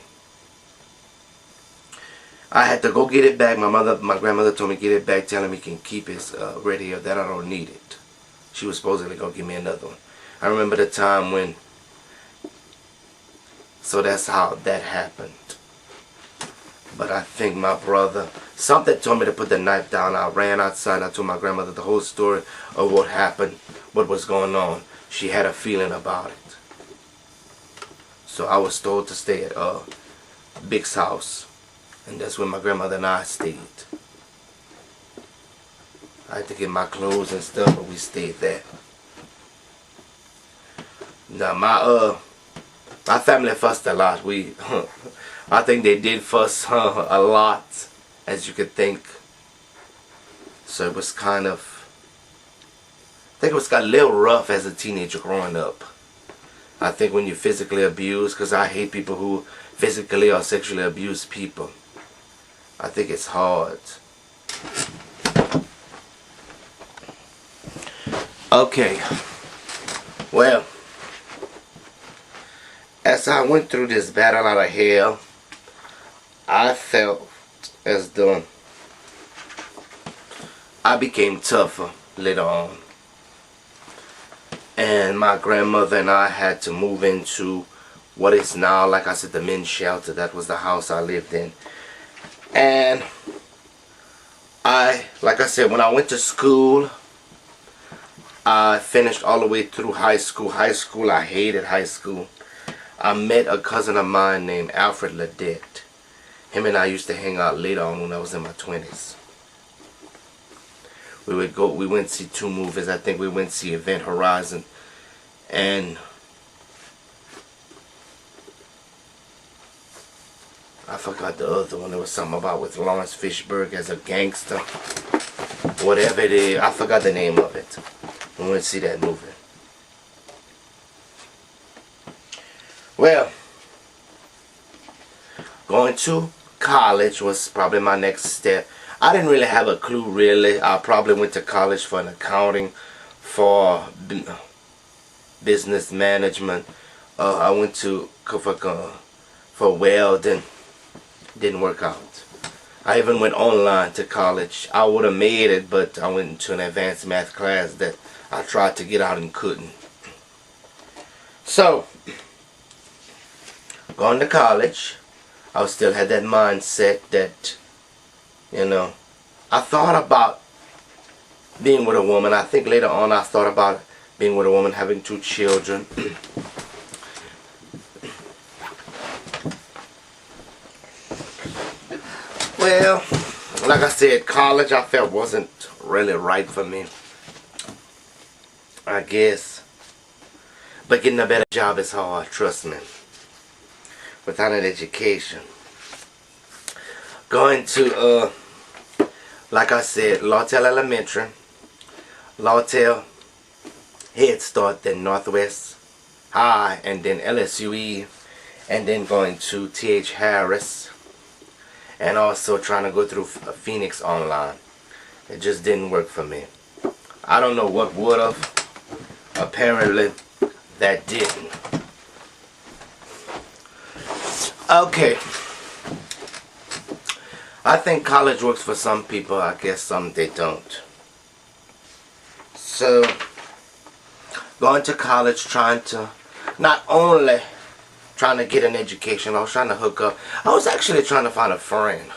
I had to go get it back. My grandmother told me get it back, telling me he can keep his radio, that I don't need it. She was supposedly going to give me another one. I remember the time when, so that's how that happened. But I think my brother, something told me to put the knife down. I ran outside and I told my grandmother the whole story of what happened, what was going on. She had a feeling about it. So I was told to stay at Big's house. And that's where my grandmother and I stayed. I had to get my clothes and stuff, but we stayed there. Now my family fussed a lot. I think they did fuss a lot, as you could think. So it was kind of, I think it was got a little rough as a teenager growing up. I think when you're physically abused, because I hate people who physically or sexually abuse people. I think it's hard. Okay. Well, as I went through this battle out of hell, I felt as though I became tougher later on. And my grandmother and I had to move into what is now, like I said, the men's shelter. That was the house I lived in. And like I said, when I went to school, I finished all the way through high school. High school, I hated high school. I met a cousin of mine named Alfred Ledette. Him and I used to hang out later on when I was in my 20s. We went to see 2 movies. I think we went to see Event Horizon and I forgot the other one. There was something about with Lawrence Fishburne as a gangster. Whatever it is. I forgot the name of it. We went to see that movie. Well, going to college was probably my next step. I didn't really have a clue really. I probably went to college for an accounting, for business management. I went to for welding. Didn't work out. I even went online to college. I would have made it, but I went into an advanced math class that I tried to get out and couldn't. So, going to college, I still had that mindset that, you know, I thought about being with a woman. I think later on I thought about being with a woman, having 2 children. Well, like I said, college I felt wasn't really right for me, I guess. But getting a better job is hard, trust me. Without an education. Going to, like I said, Lawtell Elementary, Lawtell Head Start, then Northwest High, and then LSUE, and then going to T.H. Harris, and also trying to go through Phoenix Online. It just didn't work for me. I don't know what would have. Apparently, that didn't. Okay. I think college works for some people. I guess some they don't. So, going to college, trying to not only trying to get an education, I was trying to hook up. I was actually trying to find a friend,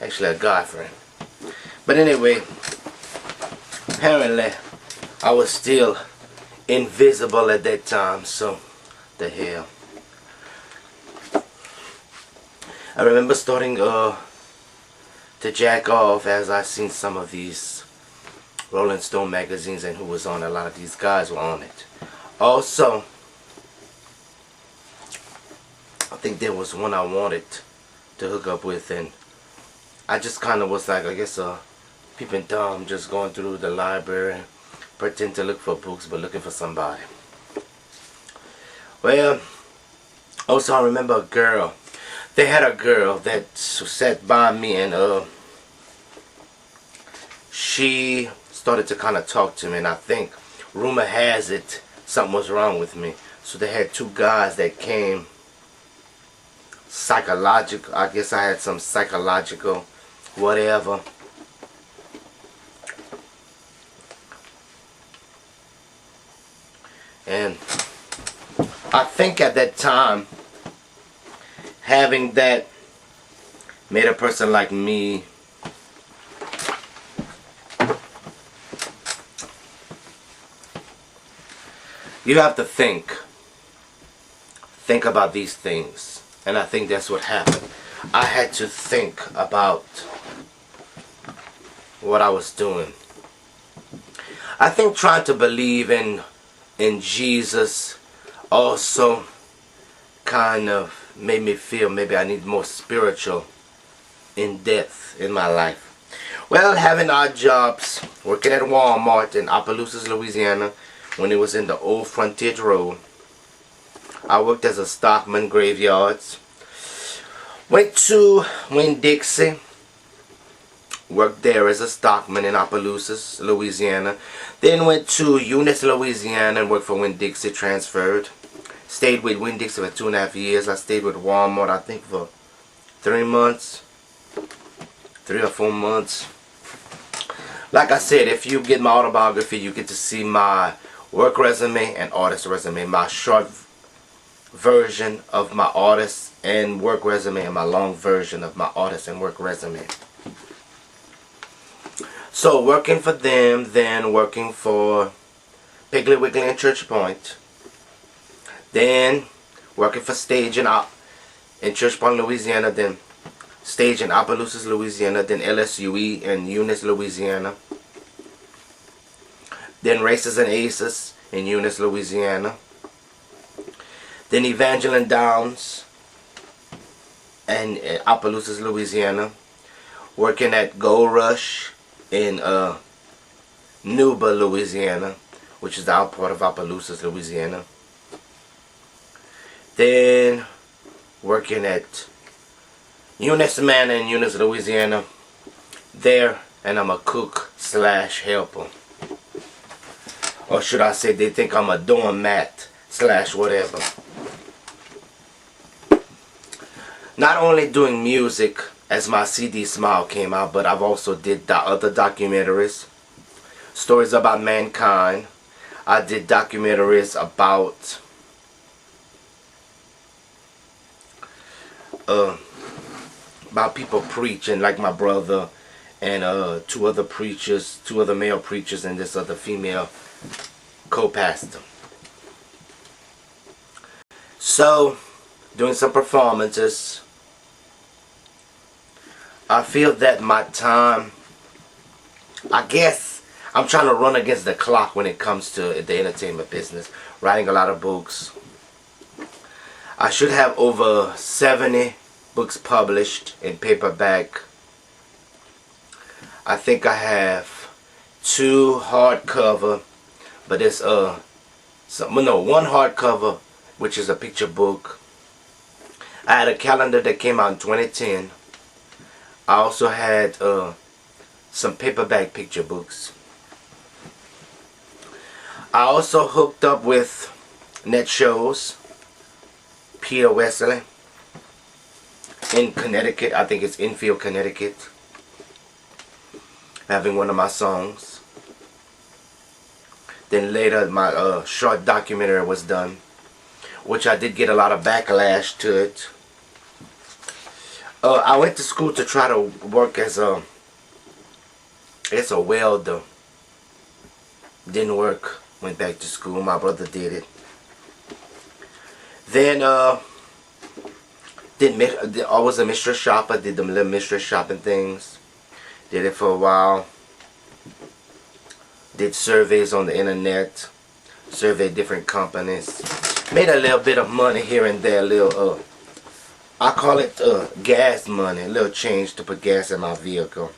actually a guy friend. But anyway, apparently I was still invisible at that time, so the hell. I remember starting to jack off as I seen some of these Rolling Stone magazines and who was on. A lot of these guys were on it. Also, I think there was one I wanted to hook up with, and I just kind of was like, I guess, peeping Tom, just going through the library, pretend to look for books, but looking for somebody. Well, also I remember a girl. They had a girl that sat by me, and she started to kind of talk to me, and I think, rumor has it, something was wrong with me. So they had two guys that came, psychological, I guess I had some psychological whatever. And I think at that time, having that made a person like me you have to think about these things. And I think that's what happened. I had to think about what I was doing. I think trying to believe in Jesus also kind of made me feel maybe I need more spiritual in depth in my life. Well, having odd jobs, working at Walmart in Opelousas, Louisiana, when it was in the old frontage road. I worked as a stockman, graveyards. Went to Winn-Dixie. Worked there as a stockman in Opelousas, Louisiana. Then went to Eunice, Louisiana and worked for Winn-Dixie, transferred. Stayed with Winn-Dixie for 2.5 years. I stayed with Walmart, I think, for 3 months. 3 or 4 months. Like I said, if you get my autobiography, you get to see my work resume and artist resume. My short version of my artist and work resume, and my long version of my artist and work resume. So working for them, then working for Piggly Wiggly and Church Point, then working for staging out in Church Point, Louisiana, then stage in Opelousas, Louisiana, then LSUE in Eunice, Louisiana, then Races and Aces in Eunice, Louisiana, then Evangeline Downs and Opelousas, Louisiana, working at Gold Rush in Nuba, Louisiana, which is the outport of Opelousas, Louisiana. Then working at Eunice Manor in Eunice, Louisiana. There, and I'm a cook slash helper. Or should I say they think I'm a doormat slash whatever. Not only doing music as my CD Smile came out, but I've also did other documentaries. Stories about mankind. I did documentaries about people preaching, like my brother and 2 other preachers, 2 other male preachers and this other female co-pastor. So, doing some performances. I feel that my time, I guess I'm trying to run against the clock when it comes to the entertainment business. Writing a lot of books. I should have over 70 books published in paperback. I think I have 2 hardcover, but it's one hardcover, which is a picture book. I had a calendar that came out in 2010. I also had some paperback picture books. I also hooked up with net shows. Peter Wesley in Connecticut, I think it's Enfield, Connecticut, having one of my songs. Then later my short documentary was done, which I did get a lot of backlash to it. I went to school to try to work as a welder. Didn't work. Went back to school. My brother did it. Then I was a mystery shopper. Did the little mystery shopping things. Did it for a while. Did surveys on the internet. Surveyed different companies. Made a little bit of money here and there. A little I call it gas money, a little change to put gas in my vehicle.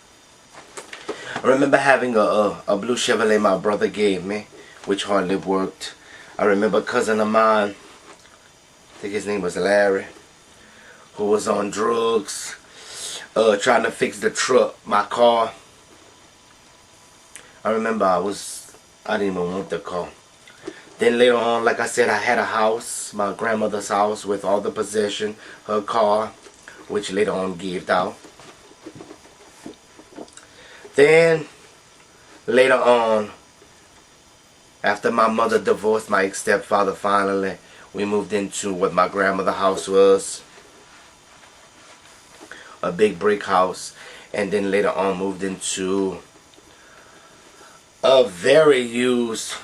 I remember having a blue Chevrolet my brother gave me, which hardly worked. I remember a cousin of mine, I think his name was Larry, who was on drugs, trying to fix the truck, my car. I remember I didn't even want the car. Then later on, like I said, I had a house, my grandmother's house, with all the possession, her car, which later on gave out. Then, later on, after my mother divorced my ex-stepfather finally, we moved into what my grandmother's house was. A big brick house. And then later on moved into a very used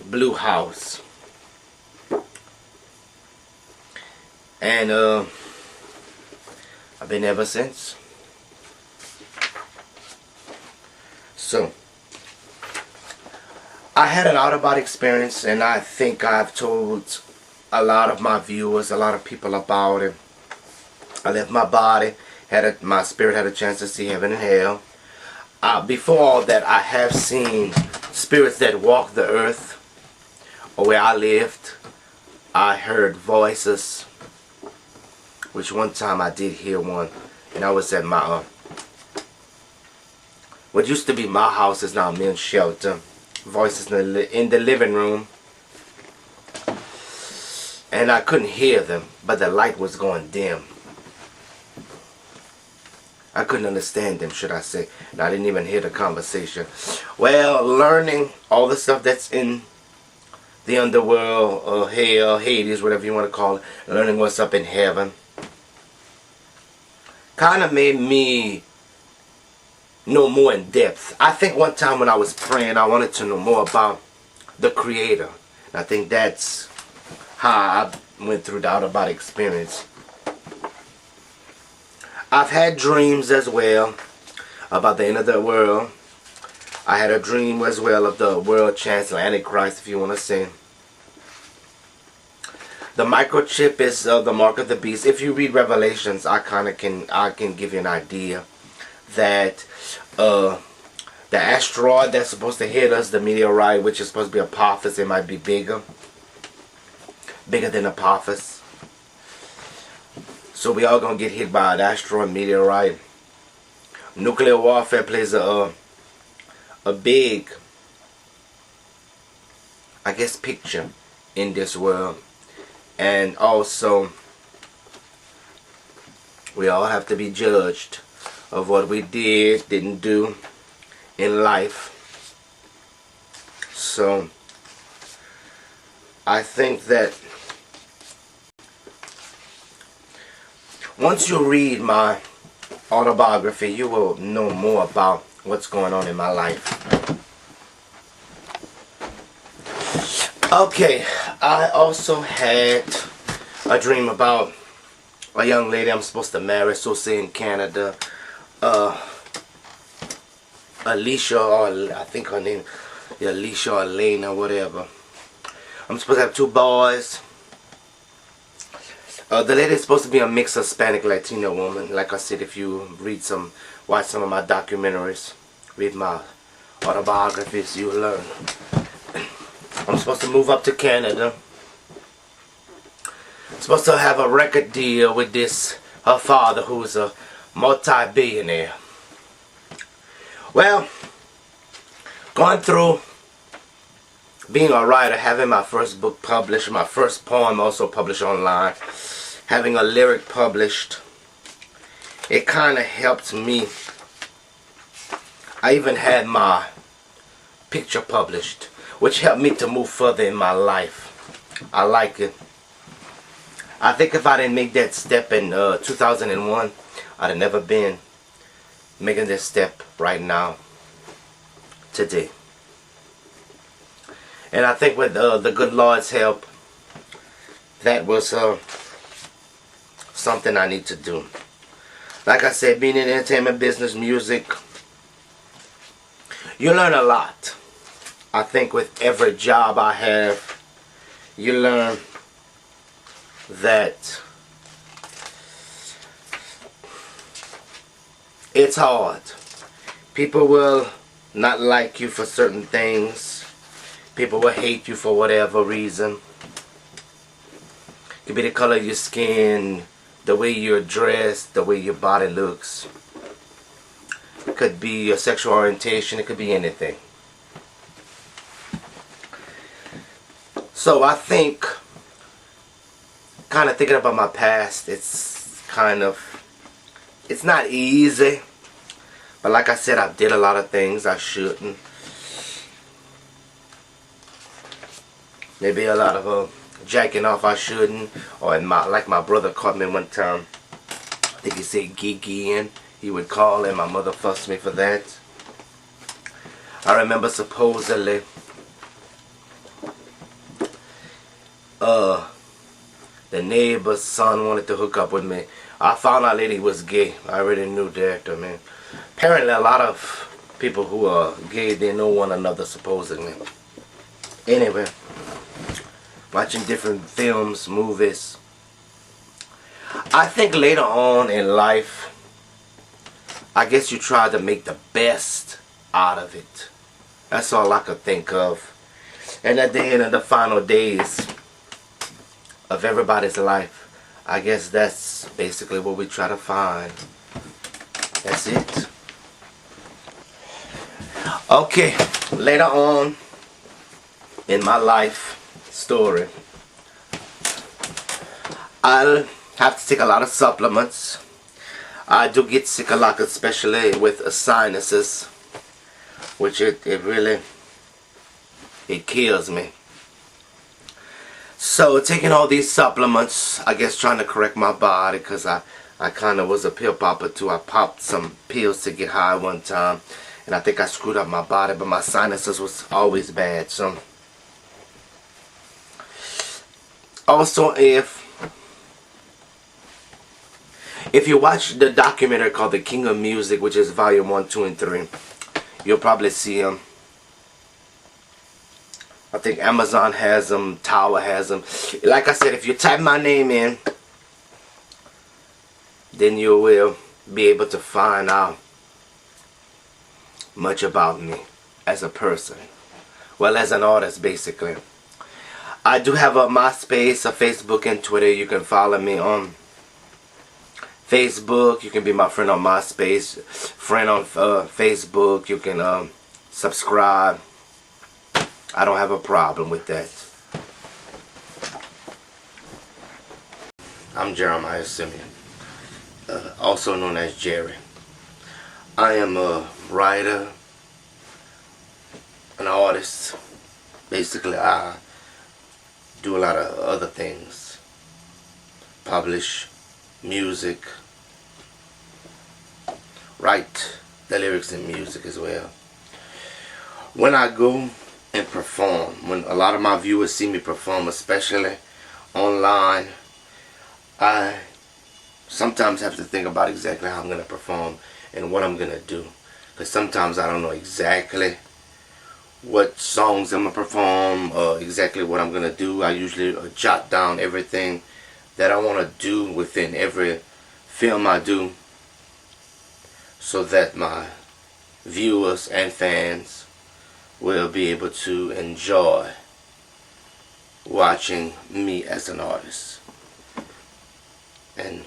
blue house. And I've been ever since. So I had an out-of-body experience, and I think I've told a lot of my viewers, a lot of people about it. I left my body, my spirit had a chance to see heaven and hell. Before all that, I have seen spirits that walk the earth. Where I lived, I heard voices, which one time I did hear one, and I was at my what used to be my house is now men's shelter. Voices in the living room, and I couldn't hear them, but the light was going dim. I couldn't understand them, should I say, and I didn't even hear the conversation. Well, learning all the stuff that's in the underworld, or hell, Hades, whatever you want to call it, learning what's up in heaven, kind of made me know more in depth. I think one time when I was praying, I wanted to know more about the Creator. And I think that's how I went through the out-of-body experience. I've had dreams as well about the end of the world. I had a dream as well of the world chancellor, Antichrist, if you want to say. The microchip is the mark of the beast. If you read Revelations, I can give you an idea that the asteroid that's supposed to hit us, the meteorite, which is supposed to be Apophis, it might be bigger than Apophis. So we all gonna get hit by an asteroid, meteorite. Nuclear warfare plays a big, I guess, picture in this world. And also, we all have to be judged of what we didn't do in life. So I think that once you read my autobiography, you will know more about what's going on in my life. Okay, I also had a dream about a young lady I'm supposed to marry, so say in Canada. Alicia, or I think her name is Alicia or Elena, whatever. I'm supposed to have 2 boys. The lady is supposed to be a mixed Hispanic Latino woman. Like I said, if you watch some of my documentaries, read my autobiographies, you'll learn. I'm supposed to move up to Canada. I'm supposed to have a record deal with her father, who's a multi-billionaire. Well, going through being a writer, having my first book published, my first poem also published online, having a lyric published, it kind of helped me. I even had my picture published, which helped me to move further in my life. I like it. I think if I didn't make that step in 2001, I'd have never been making this step right now, today. And I think with the good Lord's help, that was something I need to do. Like I said, being in the entertainment business, music, you learn a lot. I think with every job I have, you learn that It's hard. People will not like you for certain things. People will hate you for whatever reason. It could be the color of your skin, the way you're dressed, the way your body looks. It could be your sexual orientation. It could be anything. So I think, kind of thinking about my past, it's not easy. But like I said, I did a lot of things I shouldn't. Maybe a lot of jacking off I shouldn't. Or like my brother caught me one time. I think he said geeking. He would call and my mother fussed me for that. I remember supposedly the neighbor's son wanted to hook up with me. I found out later he was gay. I already knew that, I mean. Apparently a lot of people who are gay, they know one another supposedly. Anyway, watching different films, movies. I think later on in life, I guess you try to make the best out of it. That's all I could think of. And at the end of the final days of everybody's life, I guess that's basically what we try to find. That's it. Okay, later on in my life story, I'll have to take a lot of supplements. I do get sick a lot, especially with sinuses, which it really kills me. So taking all these supplements, I guess trying to correct my body, because I kind of was a pill popper too. I popped some pills to get high one time, and I think I screwed up my body, but my sinuses was always bad. So also, if you watch the documentary called The King of Music, which is volume 1, 2, and 3, you'll probably see him. I think Amazon has them, Tower has them. Like I said, if you type my name in, then you will be able to find out much about me as a person. Well, as an artist, basically. I do have a MySpace, a Facebook, and Twitter. You can follow me on Facebook. You can be my friend on MySpace, friend on Facebook. You can subscribe. I don't have a problem with that. I'm Jeremiah Semien, also known as Jerry. I am a writer, an artist. Basically, I do a lot of other things. Publish music, write the lyrics and music as well. When I go and perform, when a lot of my viewers see me perform, especially online, I sometimes have to think about exactly how I'm going to perform and what I'm going to do, because sometimes I don't know exactly what songs I'm going to perform or exactly what I'm going to do. I usually jot down everything that I want to do within every film I do, so that my viewers and fans will be able to enjoy watching me as an artist. And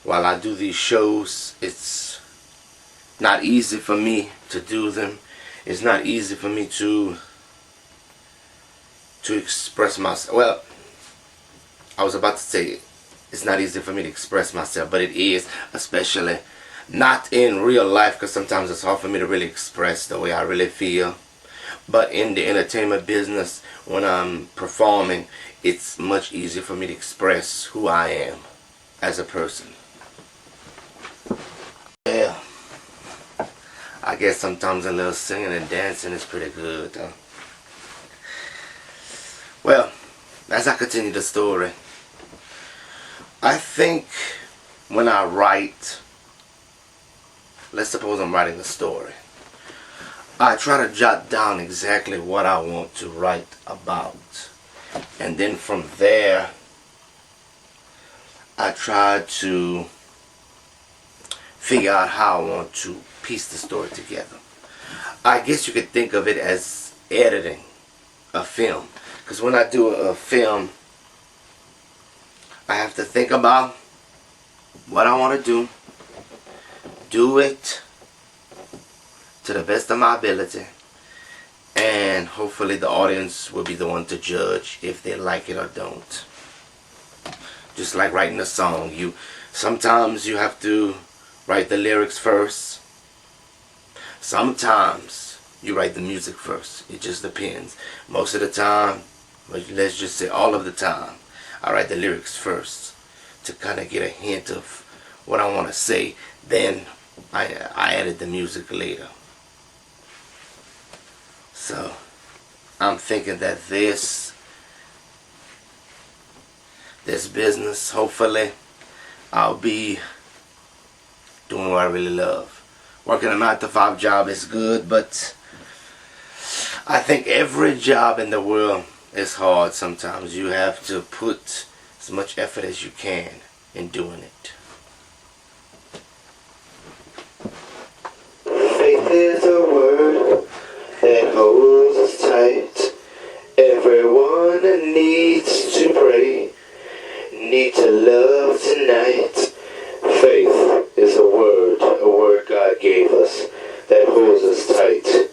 while I do these shows, it's not easy for me to do them. It's not easy for me to express myself. Well, I was about to say it's not easy for me to express myself, but it is, especially not in real life, because sometimes it's hard for me to really express the way I really feel. But in the entertainment business, when I'm performing, it's much easier for me to express who I am as a person. Yeah, I guess sometimes a little singing and dancing is pretty good, though. Well, as I continue the story, I think when I write, let's suppose I'm writing a story, I try to jot down exactly what I want to write about. And then from there, I try to figure out how I want to piece the story together. I guess you could think of it as editing a film. Because when I do a film, I have to think about what I want to do it to the best of my ability, and hopefully the audience will be the one to judge if they like it or don't. Just like writing a song, sometimes you have to write the lyrics first. Sometimes you write the music first. It just depends. Most of the time, let's just say all of the time, I write the lyrics first to kind of get a hint of what I want to say. Then I edit the music later. So I'm thinking that this business, hopefully, I'll be doing what I really love. Working a 9-to-5 job is good, but I think every job in the world is hard sometimes. You have to put as much effort as you can in doing it. Faith is a word that holds us tight. Everyone needs to pray, need to love tonight. Faith is a word God gave us that holds us tight.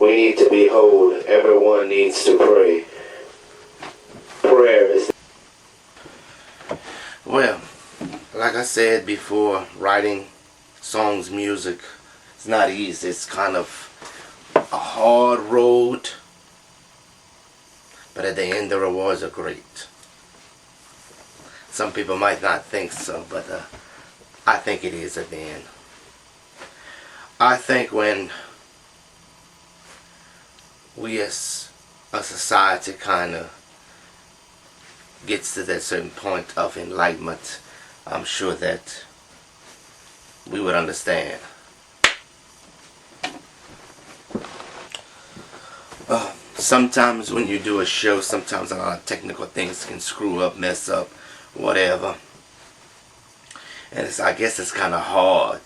We need to be whole. Everyone needs to pray. Prayer is... Well, like I said before, writing songs, music, it's not easy. It's kind of a hard road, but at the end the rewards are great. Some people might not think so, but I think it is at the end. I think when we as a society kind of gets to that certain point of enlightenment, I'm sure that we would understand. Sometimes when you do a show, sometimes a lot of technical things can screw up, mess up, whatever. And I guess it's kind of hard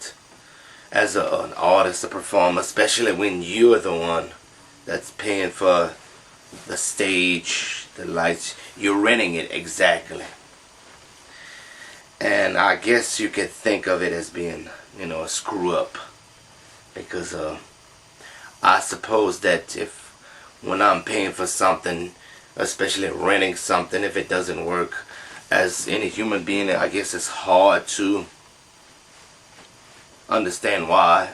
as an artist, a performer, especially when you're the one that's paying for the stage, the lights. You're renting it exactly. And I guess you could think of it as being, a screw up. Because I suppose that when I'm paying for something, especially renting something, if it doesn't work, as any human being, I guess it's hard to understand why.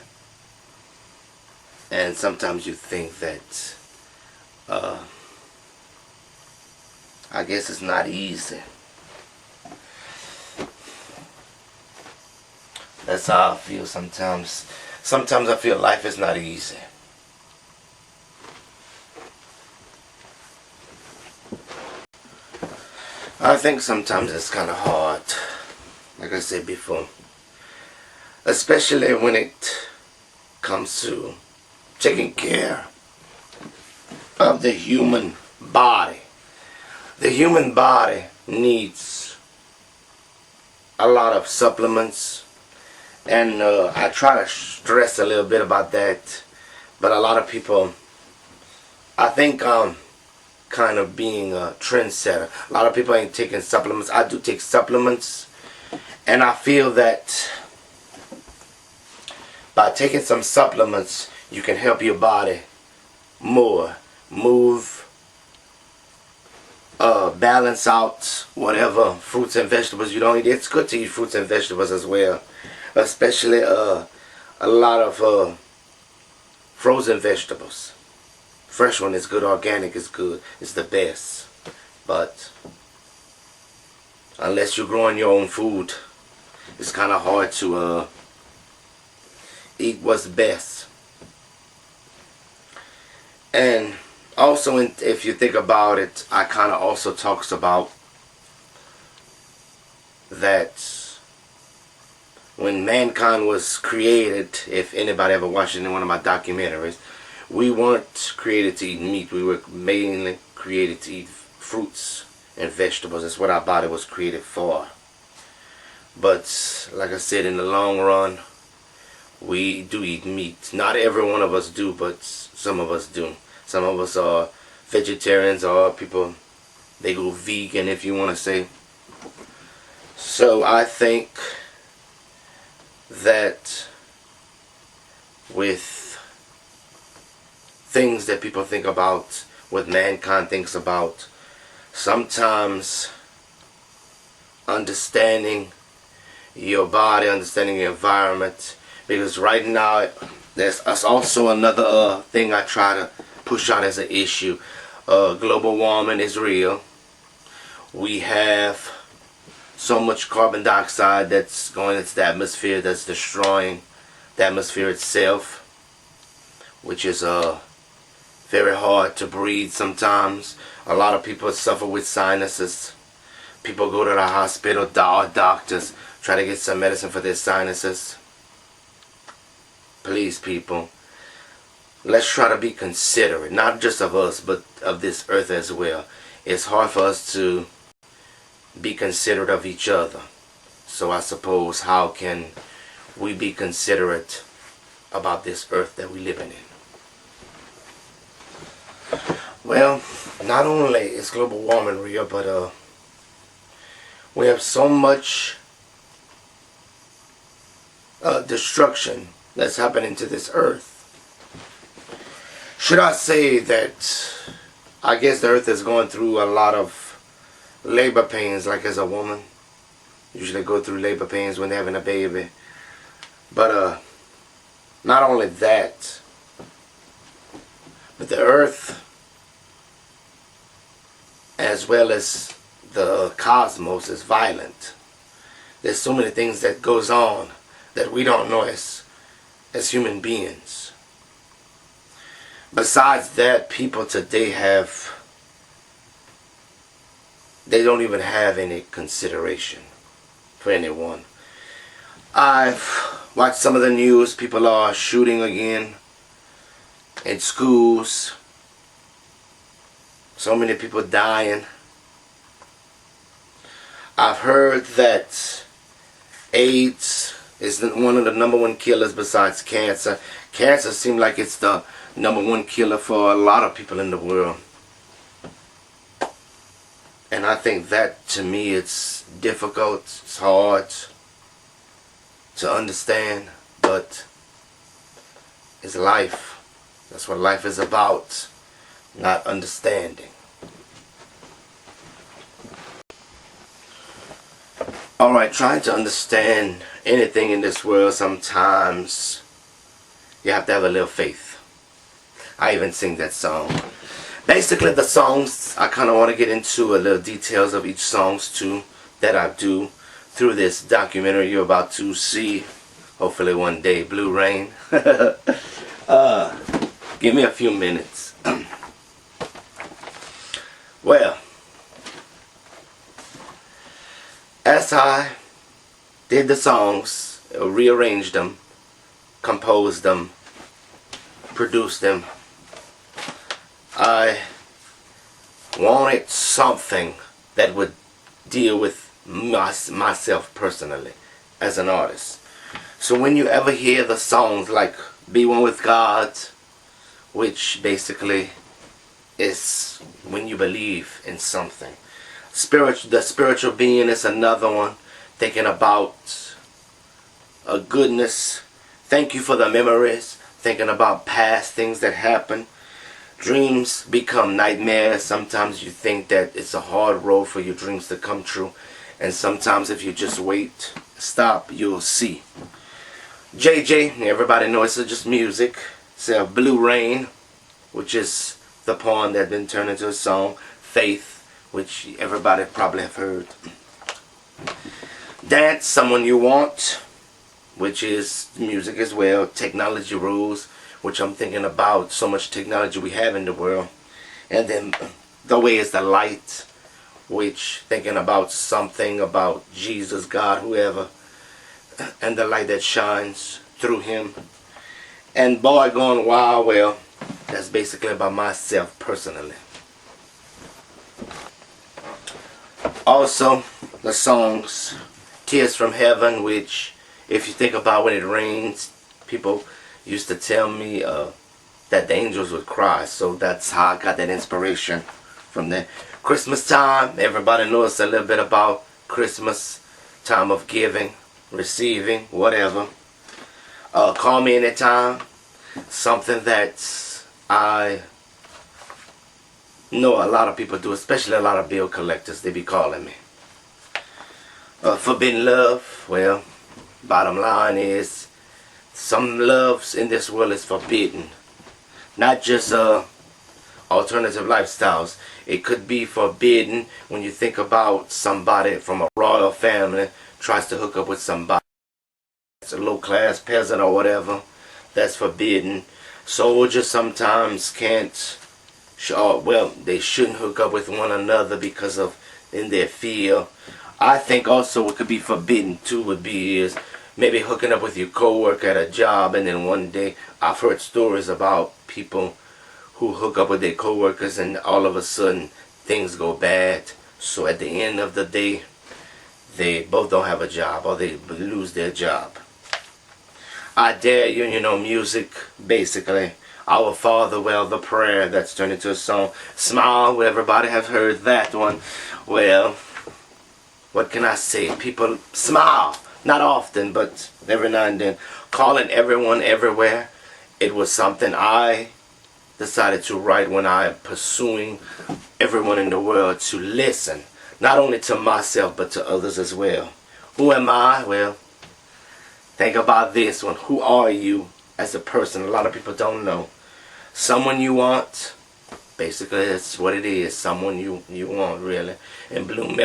And sometimes you think that I guess it's not easy. That's how I feel sometimes. Sometimes I feel life is not easy. I think sometimes it's kind of hard, like I said before, especially when it comes to taking care of the human body. The human body needs a lot of supplements, and I try to stress a little bit about that, but a lot of people, I think kind of being a trendsetter. A lot of people ain't taking supplements. I do take supplements, and I feel that by taking some supplements you can help your body more move, balance out whatever fruits and vegetables you don't eat. It's good to eat fruits and vegetables as well, especially a lot of frozen vegetables. Fresh one is good, organic is good, it's the best. But unless you're growing your own food, it's kind of hard to eat what's best. And also, if you think about it, I kind of also talks about that when mankind was created, if anybody ever watched any one of my documentaries, we weren't created to eat meat. We were mainly created to eat fruits and vegetables. That's what our body was created for. But like I said, in the long run, we do eat meat. Not every one of us do, but some of us do. Some of us are vegetarians, or people, they go vegan, if you want to say. So I think that with things that people think about, what mankind thinks about, sometimes understanding your body, understanding your environment, because right now there's also another thing I try to push out as an issue. Global warming is real. We have so much carbon dioxide that's going into the atmosphere, that's destroying the atmosphere itself, which is very hard to breathe sometimes. A lot of people suffer with sinuses. People go to the hospital, doctors, try to get some medicine for their sinuses. Please, people, let's try to be considerate, not just of us, but of this earth as well. It's hard for us to be considerate of each other. So I suppose, how can we be considerate about this earth that we live in? Well, not only is global warming real, but we have so much destruction that's happening to this earth. Should I say that I guess the earth is going through a lot of labor pains, like as a woman. Usually go through labor pains when they're having a baby. But not only that, but the earth, as well as the cosmos, is violent. There's so many things that goes on that we don't know as human beings. Besides that, people today they don't even have any consideration for anyone. I've watched some of the news. People are shooting again in schools. So many people dying. I've heard that AIDS is one of the #1 killers besides cancer. Cancer seems like it's the #1 killer for a lot of people in the world. And I think that, to me, it's difficult, it's hard to understand, but it's life. That's what life is about, not understanding. Alright, trying to understand anything in this world, sometimes you have to have a little faith. I even sing that song. Basically, the songs, I kind of want to get into a little details of each songs too, that I do through this documentary you're about to see, hopefully one day, Blue Rain. Give me a few minutes. Well, as I did the songs, rearranged them, composed them, produced them, I wanted something that would deal with myself personally as an artist. So when you ever hear the songs like Be One With God, which basically is when you believe in something. The spiritual being is another one, thinking about a goodness. Thank you for the memories, thinking about past things that happened. Dreams become nightmares. Sometimes you think that it's a hard road for your dreams to come true. And sometimes if you just wait, stop, you'll see. JJ, everybody knows it's just music. It's Blue Rain, which is the poem that been turned into a song. Faith, which everybody probably have heard. Dance, Someone You Want, which is music as well. Technology Rules, which I'm thinking about so much technology we have in the world. And then The Way Is the Light, which thinking about something about Jesus, God, whoever, and the light that shines through him. And Boy Gone Wild, well, that's basically about myself personally. Also, the songs Tears from Heaven, which if you think about when it rains, people used to tell me that the angels would cry. So that's how I got that inspiration from there. Christmas time, everybody knows a little bit about Christmas, time of giving, receiving, whatever. Call me anytime. Something that I know a lot of people do, especially a lot of bill collectors. They be calling me. Forbidden love, well, bottom line is some loves in this world is forbidden. Not just alternative lifestyles. It could be forbidden when you think about somebody from a royal family tries to hook up with somebody that's a low class peasant or whatever. That's forbidden. Soldiers sometimes can't, well, they shouldn't hook up with one another because of in their fear. I think also what could be forbidden too would be is maybe hooking up with your coworker at a job, and then one day I've heard stories about people who hook up with their coworkers and all of a sudden things go bad. So at the end of the day, they both don't have a job or they lose their job. I dare you, you know, music, basically. Our Father, well, the prayer that's turned into a song. Smile, well, everybody has heard that one. Well, what can I say? People smile. Not often, but every now and then. Calling everyone everywhere. It was something I decided to write when I am pursuing everyone in the world to listen. Not only to myself, but to others as well. Who am I? Well, think about this one. Who are you as a person? A lot of people don't know. Someone you want. Basically, that's what it is. Someone you want, really. And Blue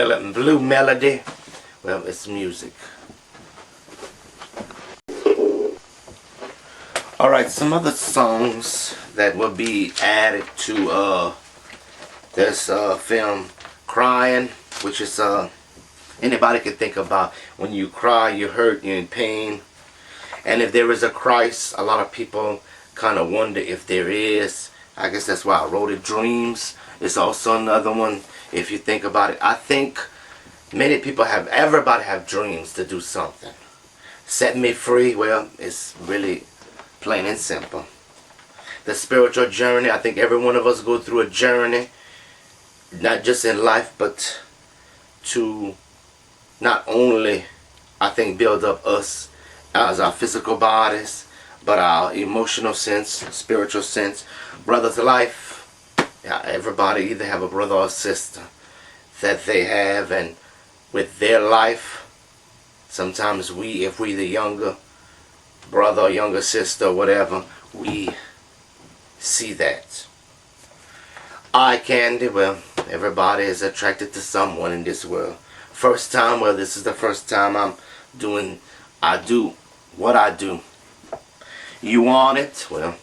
Melody, well, it's music. Alright, some other songs that will be added to this film, Crying, which is anybody can think about. When you cry, you hurt, you're in pain. And if there is a Christ, a lot of people kind of wonder if there is. I guess that's why I wrote it. Dreams is also another one. If you think about it, I think many people have, everybody have dreams to do something. Set me free, well, it's really plain and simple. The spiritual journey, I think every one of us go through a journey, not just in life, but to not only, I think, build up us as our physical bodies, but our emotional sense, spiritual sense. Brother's life, yeah, everybody either have a brother or sister that they have, and with their life, sometimes we, if we the younger brother or younger sister or whatever, we see that. Eye candy, well, everybody is attracted to someone in this world. First time, well, this is the first time I do what I do. You want it? Well,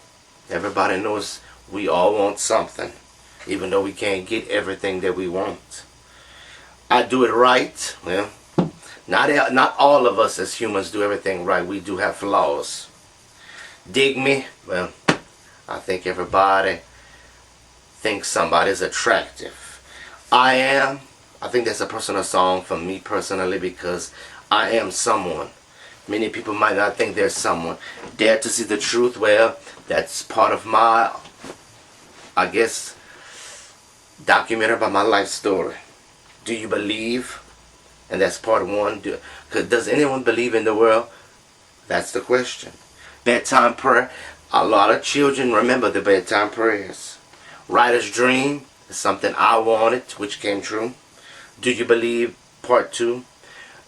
everybody knows we all want something, even though we can't get everything that we want. I do it right. Well, not all of us as humans do everything right. We do have flaws. Dig me? Well, I think everybody thinks somebody's attractive. I think that's a personal song for me personally, because I am someone. Many people might not think they're someone. Dare to see the truth? Well, that's part of my, I guess, documentary about my life story. Do you believe? And that's part one. Does anyone believe in the world? That's the question. Bedtime prayer. A lot of children remember the bedtime prayers. Writer's dream is something I wanted, which came true. Do you believe? Part two.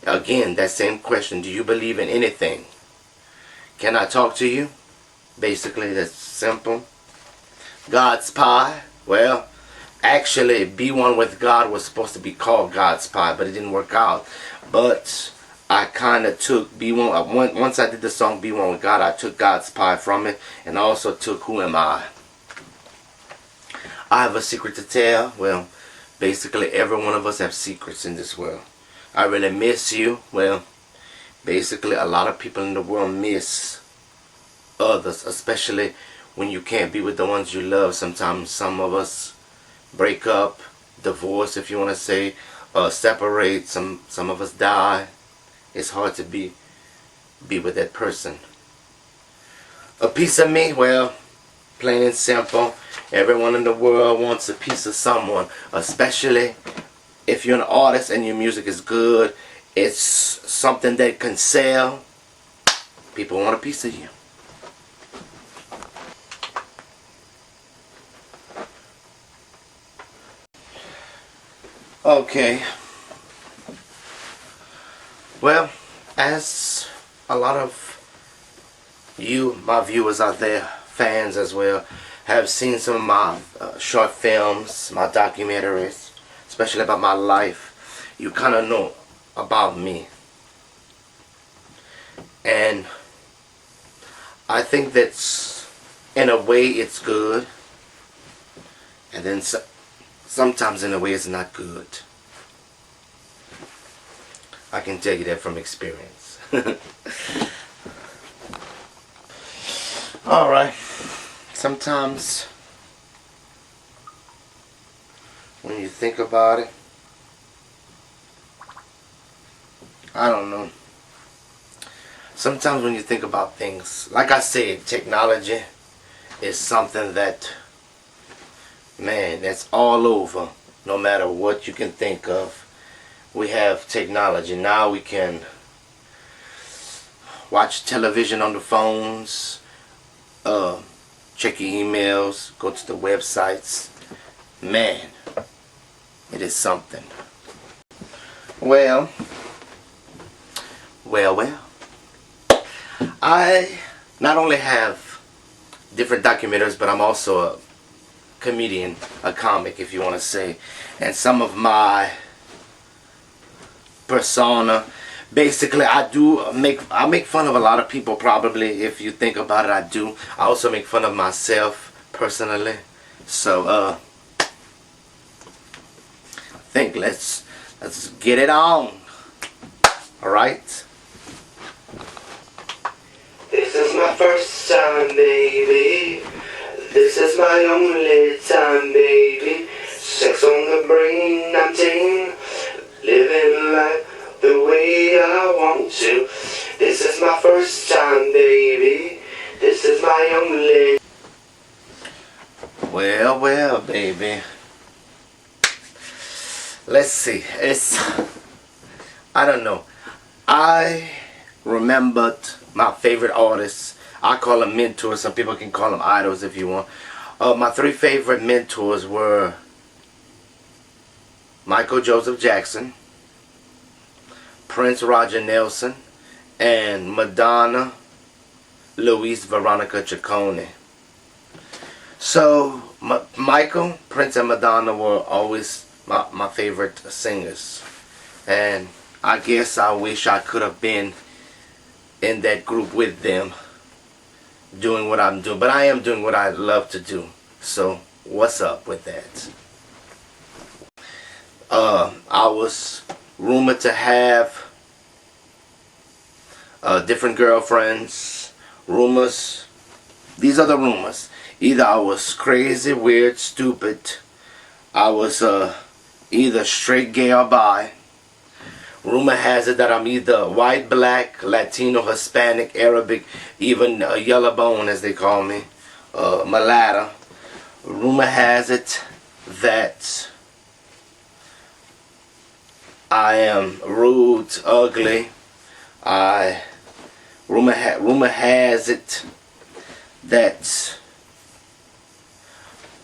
Again, that same question. Do you believe in anything? Can I talk to you? Basically, that's simple. God's pie. Well, actually, Be One with God was supposed to be called God's Pie, but it didn't work out. But I kind of took Be One. Once I did the song Be One with God, I took God's Pie from it, and I also took Who Am I? I have a secret to tell. Well, basically, every one of us have secrets in this world. I really miss you. Well, basically, a lot of people in the world miss others, especially when you can't be with the ones you love. Sometimes some of us break up, divorce, if you want to say, separate. Some of us die. It's hard to be with that person. A piece of me, well, plain and simple. Everyone in the world wants a piece of someone, especially if you're an artist and your music is good. It's something that can sell. People want a piece of you. Okay. Well, as a lot of you, my viewers out there, fans as well, have seen some of my short films, my documentaries, especially about my life, you kind of know about me. And I think that's, in a way, it's good. And then sometimes in a way it's not good. I can tell you that from experience. Alright. Sometimes when you think about it, I don't know. Sometimes when you think about things, like I said, technology is something that, man, that's all over. No matter what you can think of, we have technology. Now we can watch television on the phones, check your emails, go to the websites. Man, it is something. Well. I not only have different documentaries, but I'm also a comedian, a comic, if you want to say. And some of my persona, basically, I make fun of a lot of people. Probably, if you think about it, I do. I also make fun of myself personally. So, I think let's get it on. All right. This is my first time, baby. This is my only time, baby. Sex on the brain, I'm tame. Living life the way I want to. This is my first time, baby. This is my only. Well, baby. Let's see. I don't know. I remembered my favorite artists. I call them mentors. Some people can call them idols if you want. My three favorite mentors were Michael Joseph Jackson, Prince Roger Nelson, and Madonna Louise Veronica Ciccone. So, Michael, Prince, and Madonna were always my favorite singers. And I guess I wish I could have been in that group with them, doing what I'm doing. But I am doing what I love to do. So, what's up with that? I was rumored to have different girlfriends. Rumors. These are the rumors. Either I was crazy, weird, stupid. I was either straight, gay, or bi. Rumor has it that I'm either white, black, Latino, Hispanic, Arabic, even yellow bone as they call me, mulatto. Rumor has it that I am rude, ugly. Rumor has it that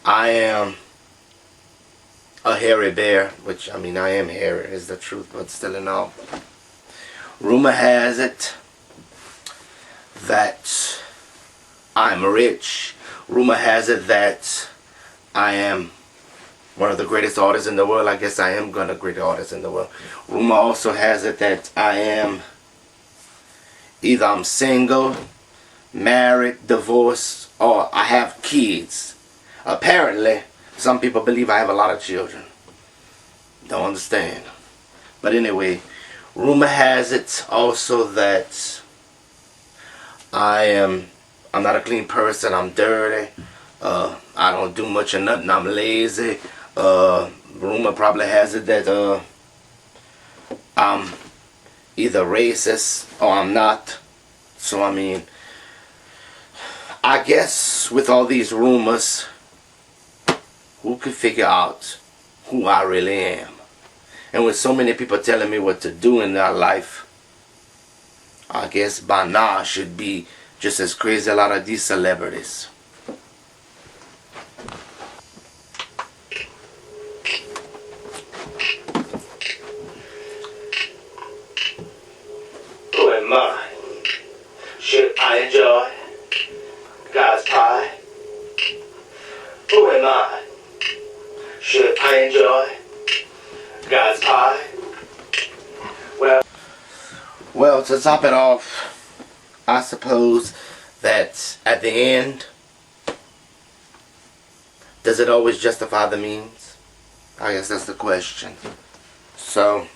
I am a hairy bear, which, I mean, I am hairy, is the truth, but still in all. Rumor has it that I'm rich. Rumor has it that I am one of the greatest artists in the world. I guess I am the greatest artist in the world. Rumor also has it that I am either I'm single, married, divorced, or I have kids. Apparently, some people believe I have a lot of children. Don't understand. But anyway, rumor has it also that I'm not a clean person. I'm dirty. I don't do much of nothing. I'm lazy. Rumor probably has it that I'm either racist or I'm not. So I mean, I guess with all these rumors, who could figure out who I really am? And with so many people telling me what to do in their life, I guess by now I should be just as crazy as a lot of these celebrities. Who am I? Should I enjoy God's pie? Who am I? Should I enjoy God's pie? Well, to top it off, I suppose that at the end, does it always justify the means? I guess that's the question. So,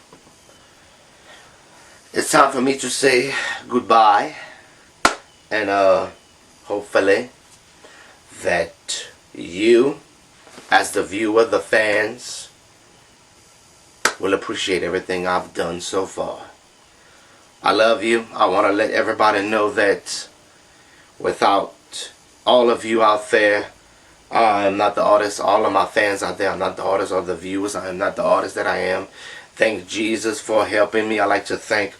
it's time for me to say goodbye, and hopefully that you, as the viewer, the fans, will appreciate everything I've done so far. I love you. I want to let everybody know that without all of you out there, I am not the artist. All of my fans out there, I'm not the artist, or the viewers, I am not the artist that I am. Thank Jesus for helping me. I like to thank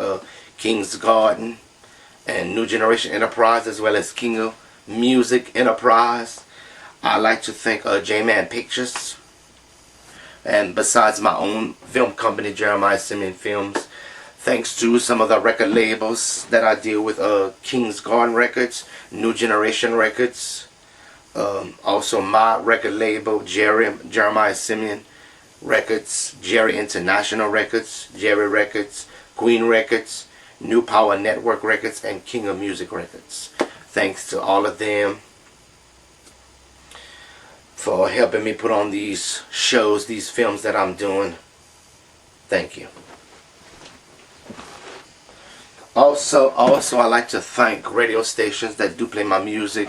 King's Garden and New Generation Enterprise, as well as King of Music Enterprise. I like to thank J-Man Pictures, and besides my own film company, Jeremiah Semien Films. Thanks to some of the record labels that I deal with, King's Garden Records, New Generation Records, also my record label, Jeremiah Semien Records, Jerry International Records, Jerry Records, Queen Records, New Power Network Records, and King of Music Records. Thanks to all of them for helping me put on these shows, these films that I'm doing. Thank you. Also, I like to thank radio stations that do play my music,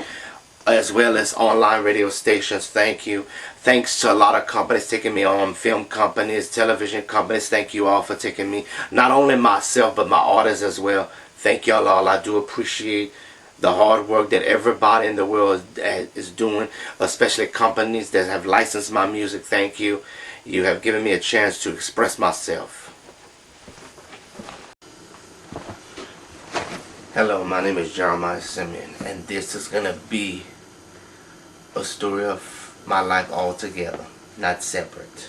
as well as online radio stations. Thank you. Thanks to a lot of companies taking me on, film companies, television companies. Thank you all for taking me, not only myself, but my artists as well. Thank y'all all. I do appreciate the hard work that everybody in the world is doing, especially companies that have licensed my music. Thank you. You have given me a chance to express myself. Hello, my name is Jeremiah Semien, and this is going to be a story of my life altogether, not separate.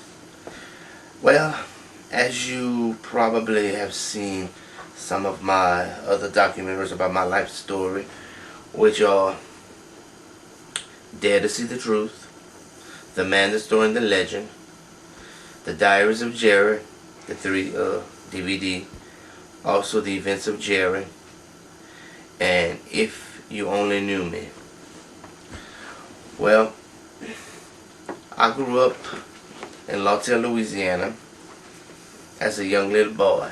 Well, as you probably have seen some of my other documentaries about my life story, which are Dare to See the Truth, The Man, the Story, and the Legend, The Diaries of Jerry, the 3 DVD, also The Events of Jerry, and If You Only Knew Me. Well, I grew up in Lawton, Louisiana as a young little boy.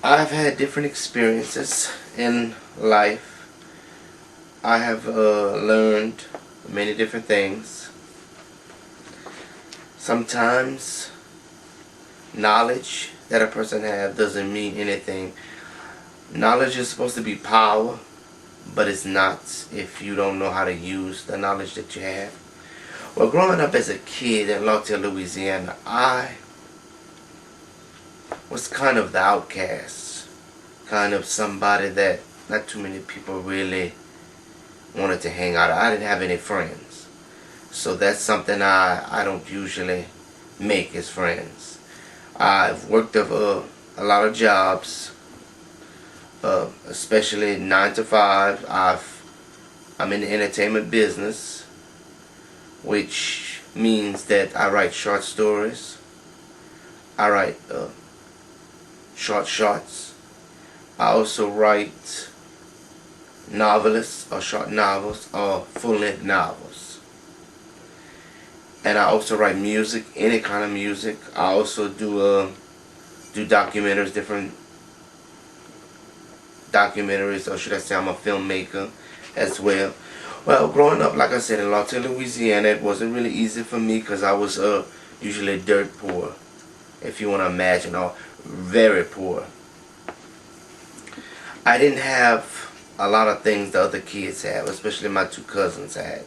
I've had different experiences in life. I have learned many different things. Sometimes knowledge that a person has doesn't mean anything. Knowledge is supposed to be power, but it's not if you don't know how to use the knowledge that you have. Well, growing up as a kid in Lawton, Louisiana, I was kind of the outcast. Kind of somebody that not too many people really wanted to hang out. I didn't have any friends. So that's something I don't usually make as friends. I've worked a lot of jobs. Especially 9 to 5. I'm in the entertainment business, which means that I write short stories. I write shorts. I also write novelists or short novels or full-length novels. And I also write music, any kind of music. I also do documentaries, different documentaries, or should I say I'm a filmmaker as well. Well, growing up, like I said, in Lawton, Louisiana, it wasn't really easy for me because I was usually dirt poor, if you want to imagine, or very poor. I didn't have a lot of things the other kids have, especially my two cousins had.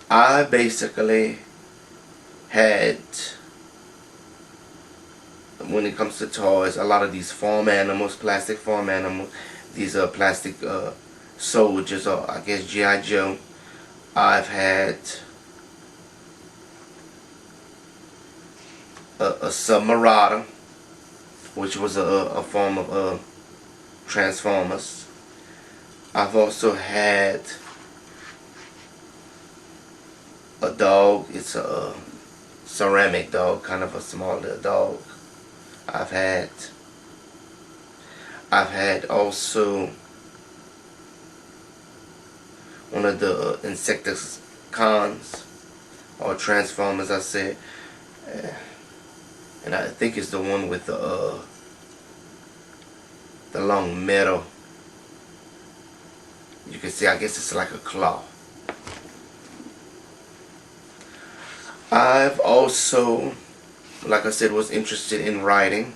I basically had, when it comes to toys, a lot of these farm animals, plastic farm animals. These are plastic soldiers, or I guess G.I. Joe. I've had a Submarauder, which was a form of Transformers. I've also had a dog. It's a ceramic dog, kind of a small little dog. I've had also one of the Insecticons, or Transformers, I said. And I think it's the one with the long metal. You can see, I guess it's like a claw. I've also, like I said, was interested in writing,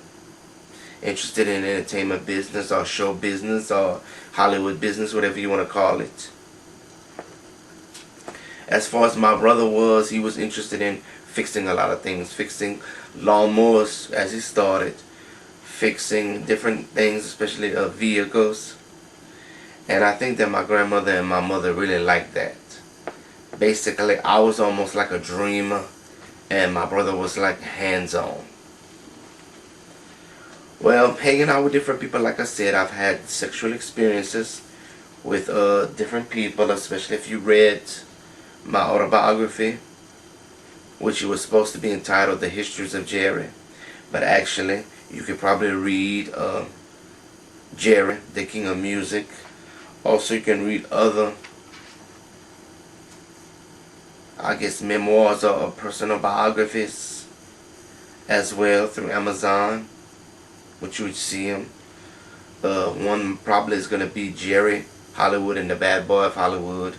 interested in entertainment business, or show business, or Hollywood business, whatever you want to call it. As far as my brother was, he was interested in fixing a lot of things, fixing lawnmowers as he started, fixing different things, especially vehicles. And I think that my grandmother and my mother really liked that. Basically, I was almost like a dreamer, and my brother was like hands-on. Well, hanging out with different people, like I said, I've had sexual experiences with different people, especially if you read my autobiography, which was supposed to be entitled The Histories of Jerry. But actually, you could probably read Jerry, the King of Music. Also, you can read other, I guess, memoirs or personal biographies as well through Amazon, which you would see them. One probably is going to be Jerry Hollywood and the Bad Boy of Hollywood.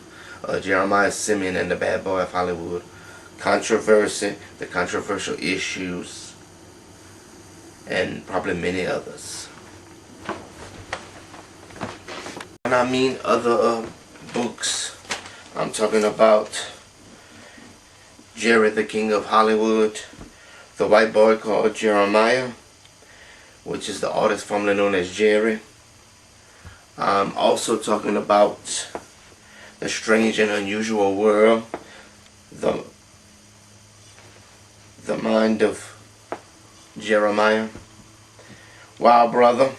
Jeremiah Semien and the Bad Boy of Hollywood. Controversy, the controversial issues, and probably many others. When I mean other books, I'm talking about Jerry, the King of Hollywood, The White Boy Called Jeremiah, which is the artist formerly known as Jerry. I'm also talking about The Strange and Unusual World, The Mind of Jeremiah, Wild Brother,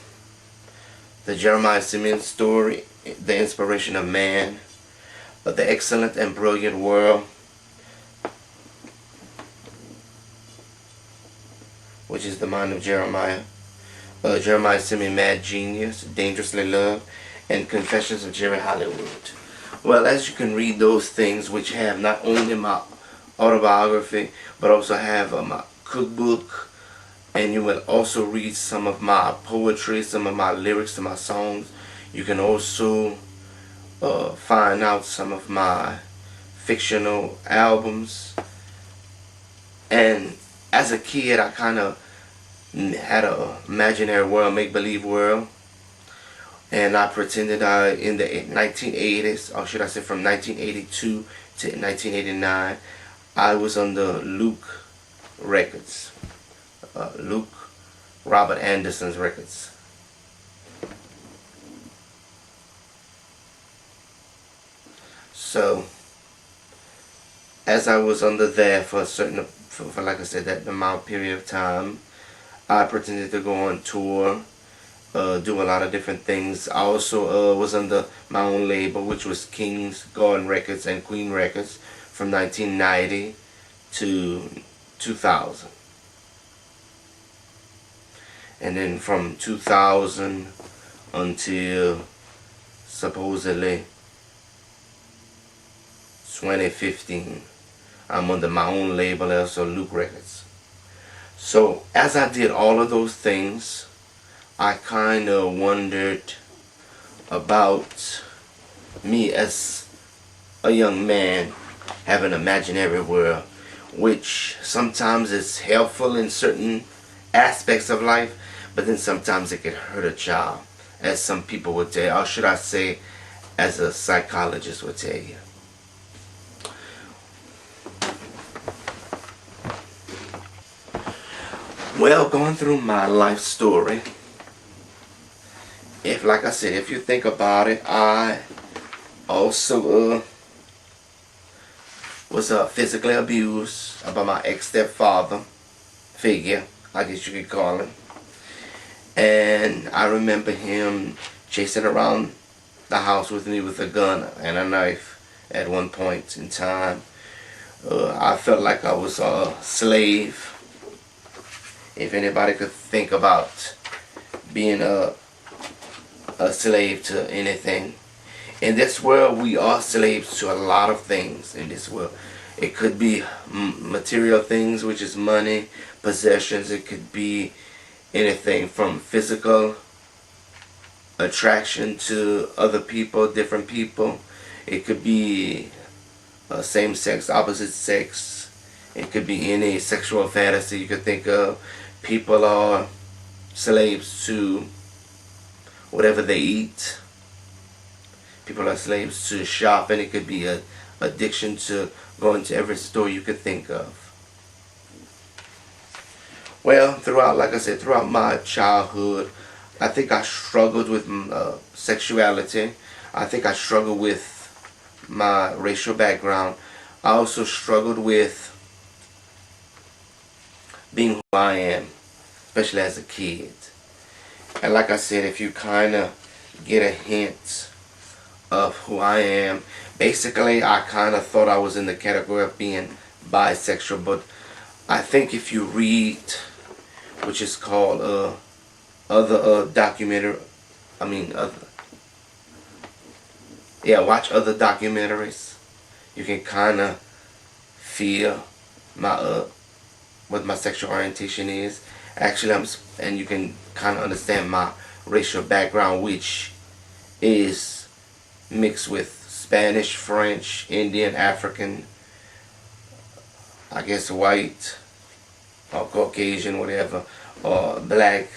The Jeremiah Semien Story, The Inspiration of Man, The Excellent and Brilliant World, which is The Mind of Jeremiah, Jeremiah Semien, Mad Genius, Dangerously Loved, and Confessions of Jerry Hollywood. Well, as you can read those things, which have not only my autobiography, but also have my cookbook, and you will also read some of my poetry, some of my lyrics to my songs. You can also find out some of my fictional albums. And as a kid, I kind of had an imaginary world, make-believe world, and I pretended in the 1980s, or should I say from 1982 to 1989, I was on the Luke Records, Luke Robert Anderson's records. So, as I was under there for a certain, for like I said, that amount period of time, I pretended to go on tour, do a lot of different things. I also was under my own label, which was King's Garden Records and Queen Records, from 1990 to 2000. And then from 2000 until supposedly 2015, I'm under my own label, also Luke Records. So as I did all of those things, I kind of wondered about me as a young man having an imaginary world, which sometimes is helpful in certain aspects of life, but then sometimes it can hurt a child. as some people would tell you, or should I say, as a psychologist would tell you. Well, going through my life story, like I said, if you think about it, I also was physically abused by my ex-stepfather figure, I guess you could call him. And I remember him chasing around the house with me with a gun and a knife at one point in time. I felt like I was a slave. If anybody could think about being a slave to anything. In this world, we are slaves to a lot of things in this world. It could be material things, which is money, possessions. It could be anything from physical attraction to other people, different people. It could be same sex, opposite sex. It could be any sexual fantasy you could think of. People are slaves to whatever they eat. People are slaves to shopping. It could be an addiction to going to every store you could think of. Well, throughout, like I said, throughout my childhood, I think I struggled with sexuality. I think I struggled with my racial background. I also struggled with being who I am, especially as a kid. And like I said, if you kind of get a hint of who I am, basically I kind of thought I was in the category of being bisexual, but I think if you read, which is called other documentary, watch other documentaries, you can kind of feel my what my sexual orientation is. Actually, and you can kind of understand my racial background, which is mixed with Spanish, French, Indian, African, I guess white, or Caucasian, whatever, or black,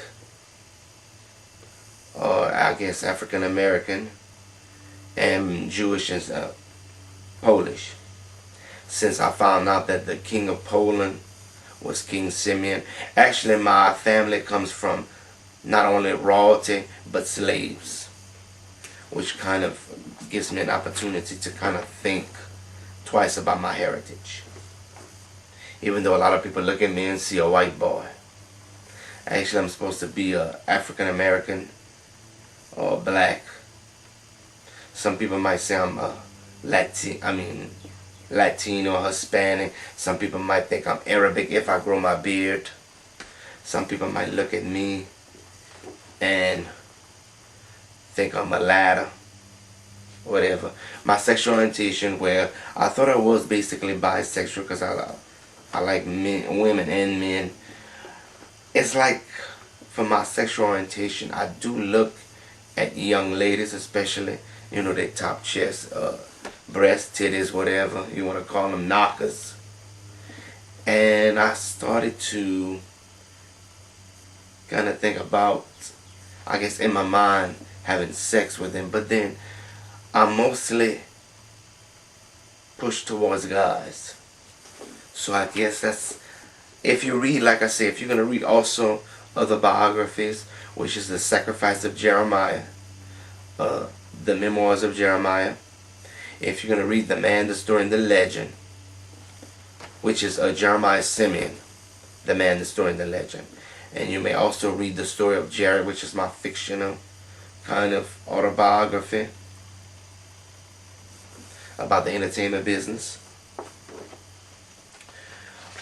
or I guess African American, and Jewish and Polish. Since I found out that the king of Poland was King Semien. Actually, my family comes from not only royalty, but slaves, which kind of gives me an opportunity to kind of think twice about my heritage. Even though a lot of people look at me and see a white boy. Actually, I'm supposed to be a African American or black. Some people might say I'm a Latino, Hispanic. Some people might think I'm Arabic if I grow my beard. Some people might look at me and think I'm mulatto, whatever. My sexual orientation, well, I thought I was basically bisexual because I like men, women and men. It's like, for my sexual orientation, I do look at young ladies, especially, their top chest, breast, titties, whatever you want to call them, knockers. And I started to kind of think about, I guess in my mind, having sex with them. But then I'm mostly pushed towards guys. So I guess that's, if you read, like I said, if you're going to read also other biographies, which is The Sacrifice of Jeremiah, the Memoirs of Jeremiah. If you're going to read The Man, the Story, and the Legend, which is Jeremiah Semien, The Man, the Story, and the Legend. And you may also read The Story of Jared, which is my fictional kind of autobiography about the entertainment business.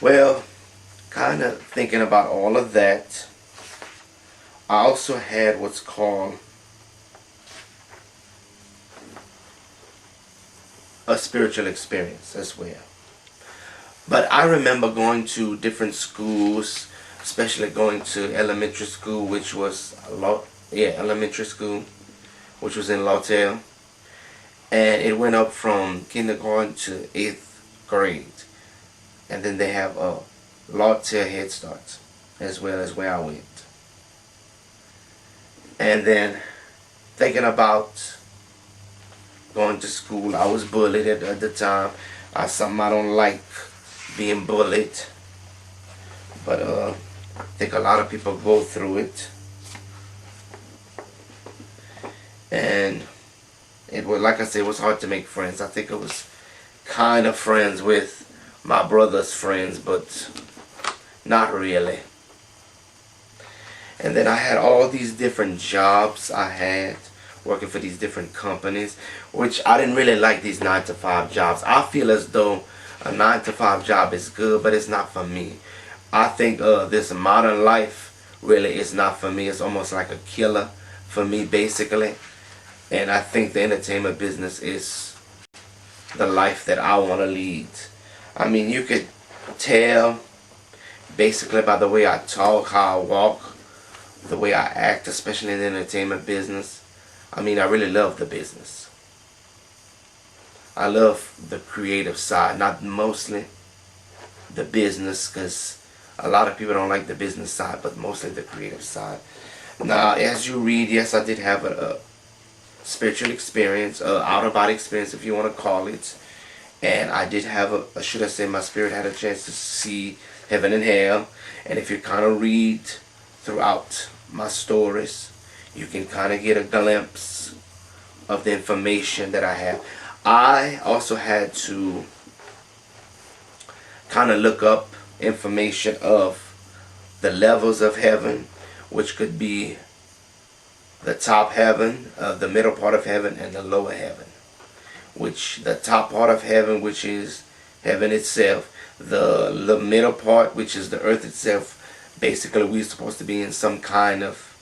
Well, kind of thinking about all of that, I also had what's called a spiritual experience as well. But I remember going to different schools, especially going to elementary school, which was elementary school, which was in Lawtell, and it went up from kindergarten to 8th grade, and then they have a Lawtell Head Start as well as where I went. And then thinking about going to school. I was bullied at the time. Something I don't like, being bullied. But I think a lot of people go through it. And it was, like I said, it was hard to make friends. I think I was kind of friends with my brother's friends, but not really. And then I had all these different jobs I had, working for these different companies, which I didn't really like these 9-to-5 jobs. I feel as though a 9-to-5 job is good, but it's not for me. I think this modern life really is not for me. It's almost like a killer for me, basically. And I think the entertainment business is the life that I want to lead. I mean, you could tell basically by the way I talk, how I walk, the way I act, especially in the entertainment business. I mean, I really love the business. I love the creative side, not mostly the business, because a lot of people don't like the business side, but mostly the creative side. Now, as you read, yes, I did have a spiritual experience, out-of-body experience, if you want to call it. And I did have should I say, my spirit had a chance to see heaven and hell. And if you kind of read throughout my stories, you can kind of get a glimpse of the information that I have. I also had to kind of look up information of the levels of heaven, which could be the top heaven, the middle part of heaven, and the lower heaven. Which the top part of heaven, which is heaven itself, the middle part, which is the earth itself. Basically, we're supposed to be in some kind of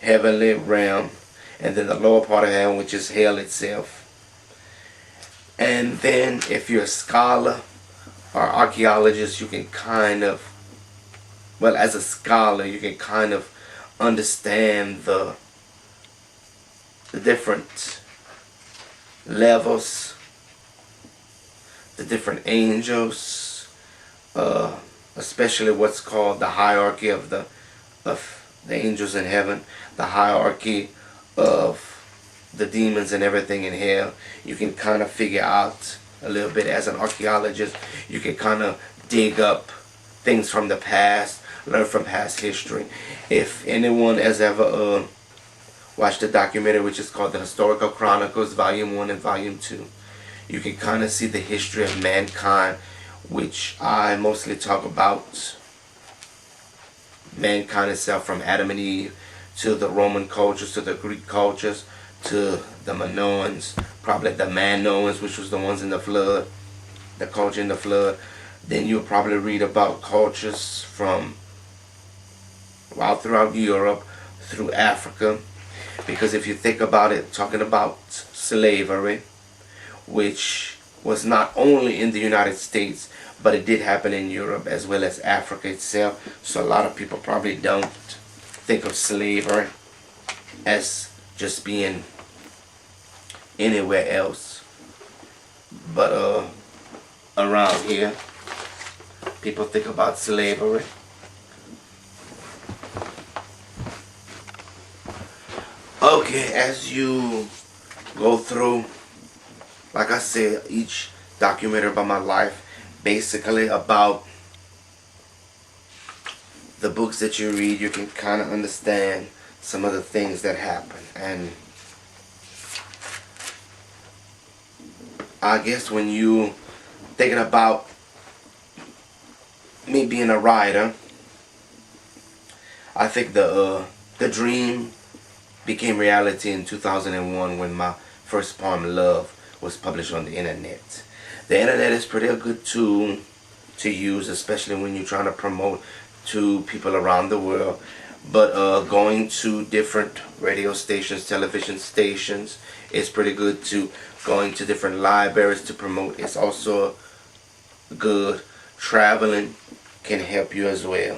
heavenly realm, and then the lower part of heaven, which is hell itself. And then if you're a scholar or archaeologist, you can kind of, well, as a scholar, you can kind of understand the different levels, the different angels, especially what's called the hierarchy of the angels in heaven, the hierarchy of the demons and everything in hell. You can kind of figure out a little bit as an archaeologist. You can kind of dig up things from the past, learn from past history. If anyone has ever watched the documentary, which is called the Historical Chronicles, Volume 1 and Volume 2, you can kind of see the history of mankind, which I mostly talk about mankind itself, from Adam and Eve to the Roman cultures, to the Greek cultures, to the Minoans, probably the Manoans, which was the ones in the flood, the culture in the flood. Then you'll probably read about cultures from all throughout Europe, through Africa. Because if you think about it, talking about slavery, which was not only in the United States, but it did happen in Europe as well as Africa itself. So a lot of people probably don't think of slavery as just being anywhere else but around here. People think about slavery. Okay, as you go through, like I said, each documentary about my life, basically about the books that you read, you can kind of understand some of the things that happen. And I guess when you thinking about me being a writer, I think the dream became reality in 2001 when my first poem, Love, was published on the internet. The internet is pretty a good tool to use, especially when you're trying to promote to people around the world. But going to different radio stations, television stations, is pretty good too. Going to different libraries to promote is also good. Traveling can help you as well.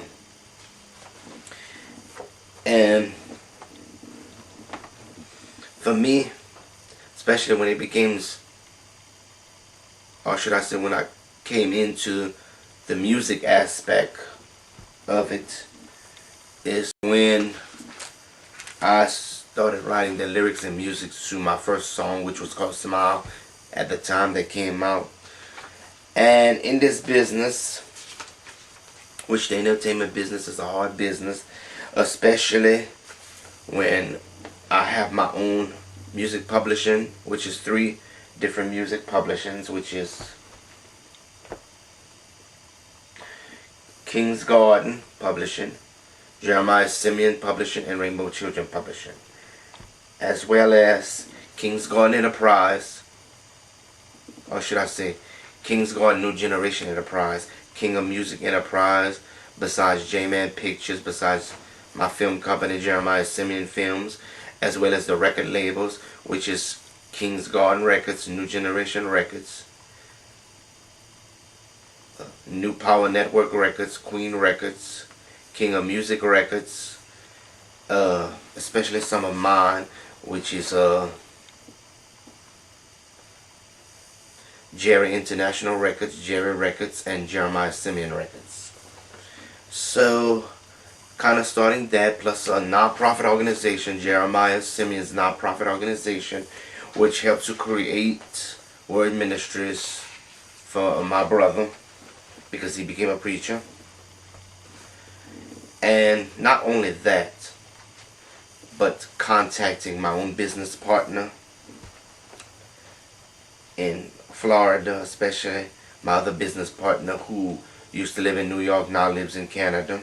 And for me, especially when it becomes, or should I say when I came into the music aspect of it, is when I started writing the lyrics and music to my first song, which was called Smile, at the time that came out. And in this business, which the entertainment business is a hard business, especially when I have my own music publishing, which is 3 different music publishings, which is King's Garden Publishing, Jeremiah Semien Publishing, and Rainbow Children Publishing, as well as King's Garden Enterprise, or should I say King's Garden New Generation Enterprise, King of Music Enterprise, besides J-Man Pictures, besides my film company Jeremiah Semien Films, as well as the record labels, which is King's Garden Records, New Generation Records, New Power Network Records, Queen Records, King of Music Records, especially some of mine, which is Jerry International Records, Jerry Records, and Jeremiah Semien Records. So, kind of starting that, plus a non-profit organization, Jeremiah Semien's non-profit organization, which helps to create word ministries for my brother, because he became a preacher. And not only that, but contacting my own business partner in Florida, especially my other business partner who used to live in New York, now lives in Canada,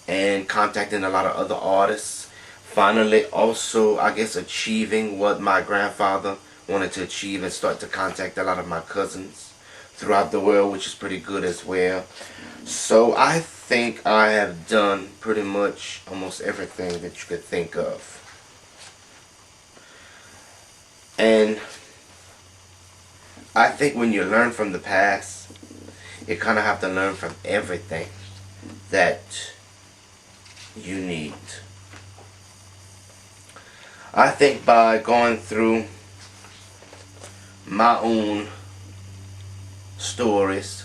and contacting a lot of other artists. Finally, also, I guess, achieving what my grandfather wanted to achieve, and start to contact a lot of my cousins throughout the world, which is pretty good as well. So I think I have done pretty much almost everything that you could think of. And I think when you learn from the past, you kind of have to learn from everything that you need. I think by going through my own stories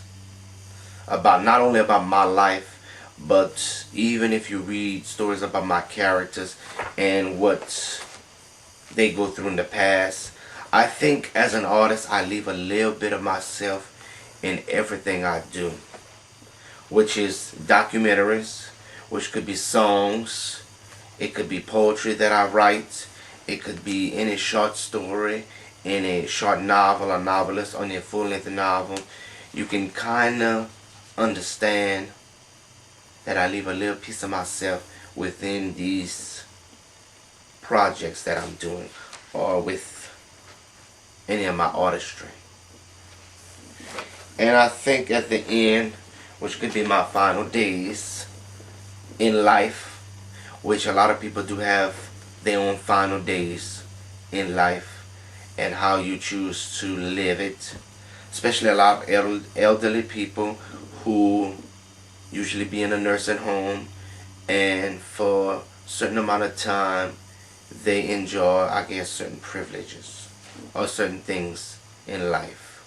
about not only about my life, but even if you read stories about my characters and what they go through in the past, I think as an artist I leave a little bit of myself in everything I do, which is documentaries, which could be songs, it could be poetry that I write, it could be any short story, any short novel or novelist, or any full-length novel. You can kind of understand that I leave a little piece of myself within these projects that I'm doing, or with any of my artistry. And I think at the end, which could be my final days in life, which a lot of people do have their own final days in life, and how you choose to live it, especially a lot of elderly people who usually be in a nursing home, and for a certain amount of time they enjoy, I guess, certain privileges or certain things in life.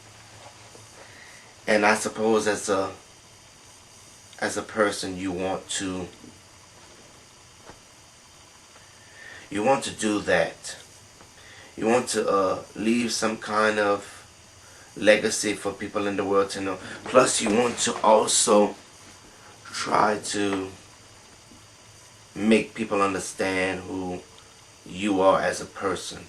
And I suppose as a person, you want to do that. You want to leave some kind of legacy for people in the world to know. Plus, you want to also try to make people understand who you are as a person.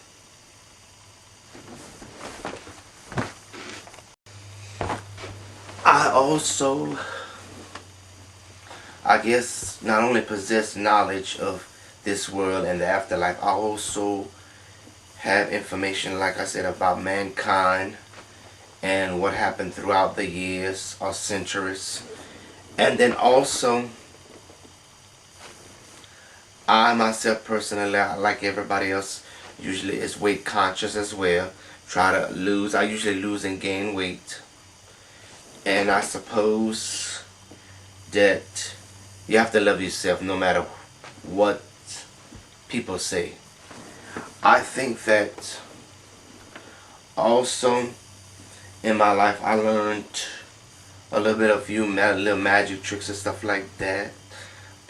I also, I guess, not only possess knowledge of this world and the afterlife, I also have information, like I said, about mankind and what happened throughout the years or centuries. And then also, I myself personally, like everybody else, usually is weight conscious as well. Try to lose, I usually lose and gain weight. And I suppose that you have to love yourself no matter what people say. I think that also in my life I learned a little bit of few little magic tricks and stuff like that,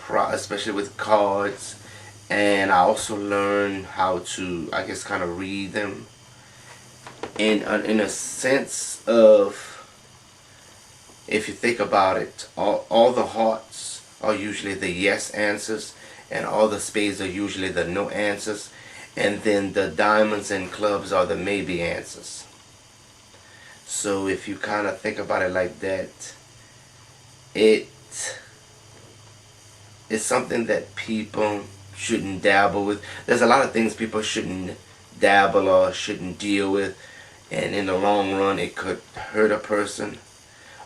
especially with cards and I also learned how to, I guess, kind of read them in a sense of, if you think about it, all the hearts are usually the yes answers, and all the spades are usually the no answers, and then the diamonds and clubs are the maybe answers. So if you kind of think about it like that, it is something that people shouldn't dabble with. There's a lot of things people shouldn't dabble or shouldn't deal with, and in the long run it could hurt a person,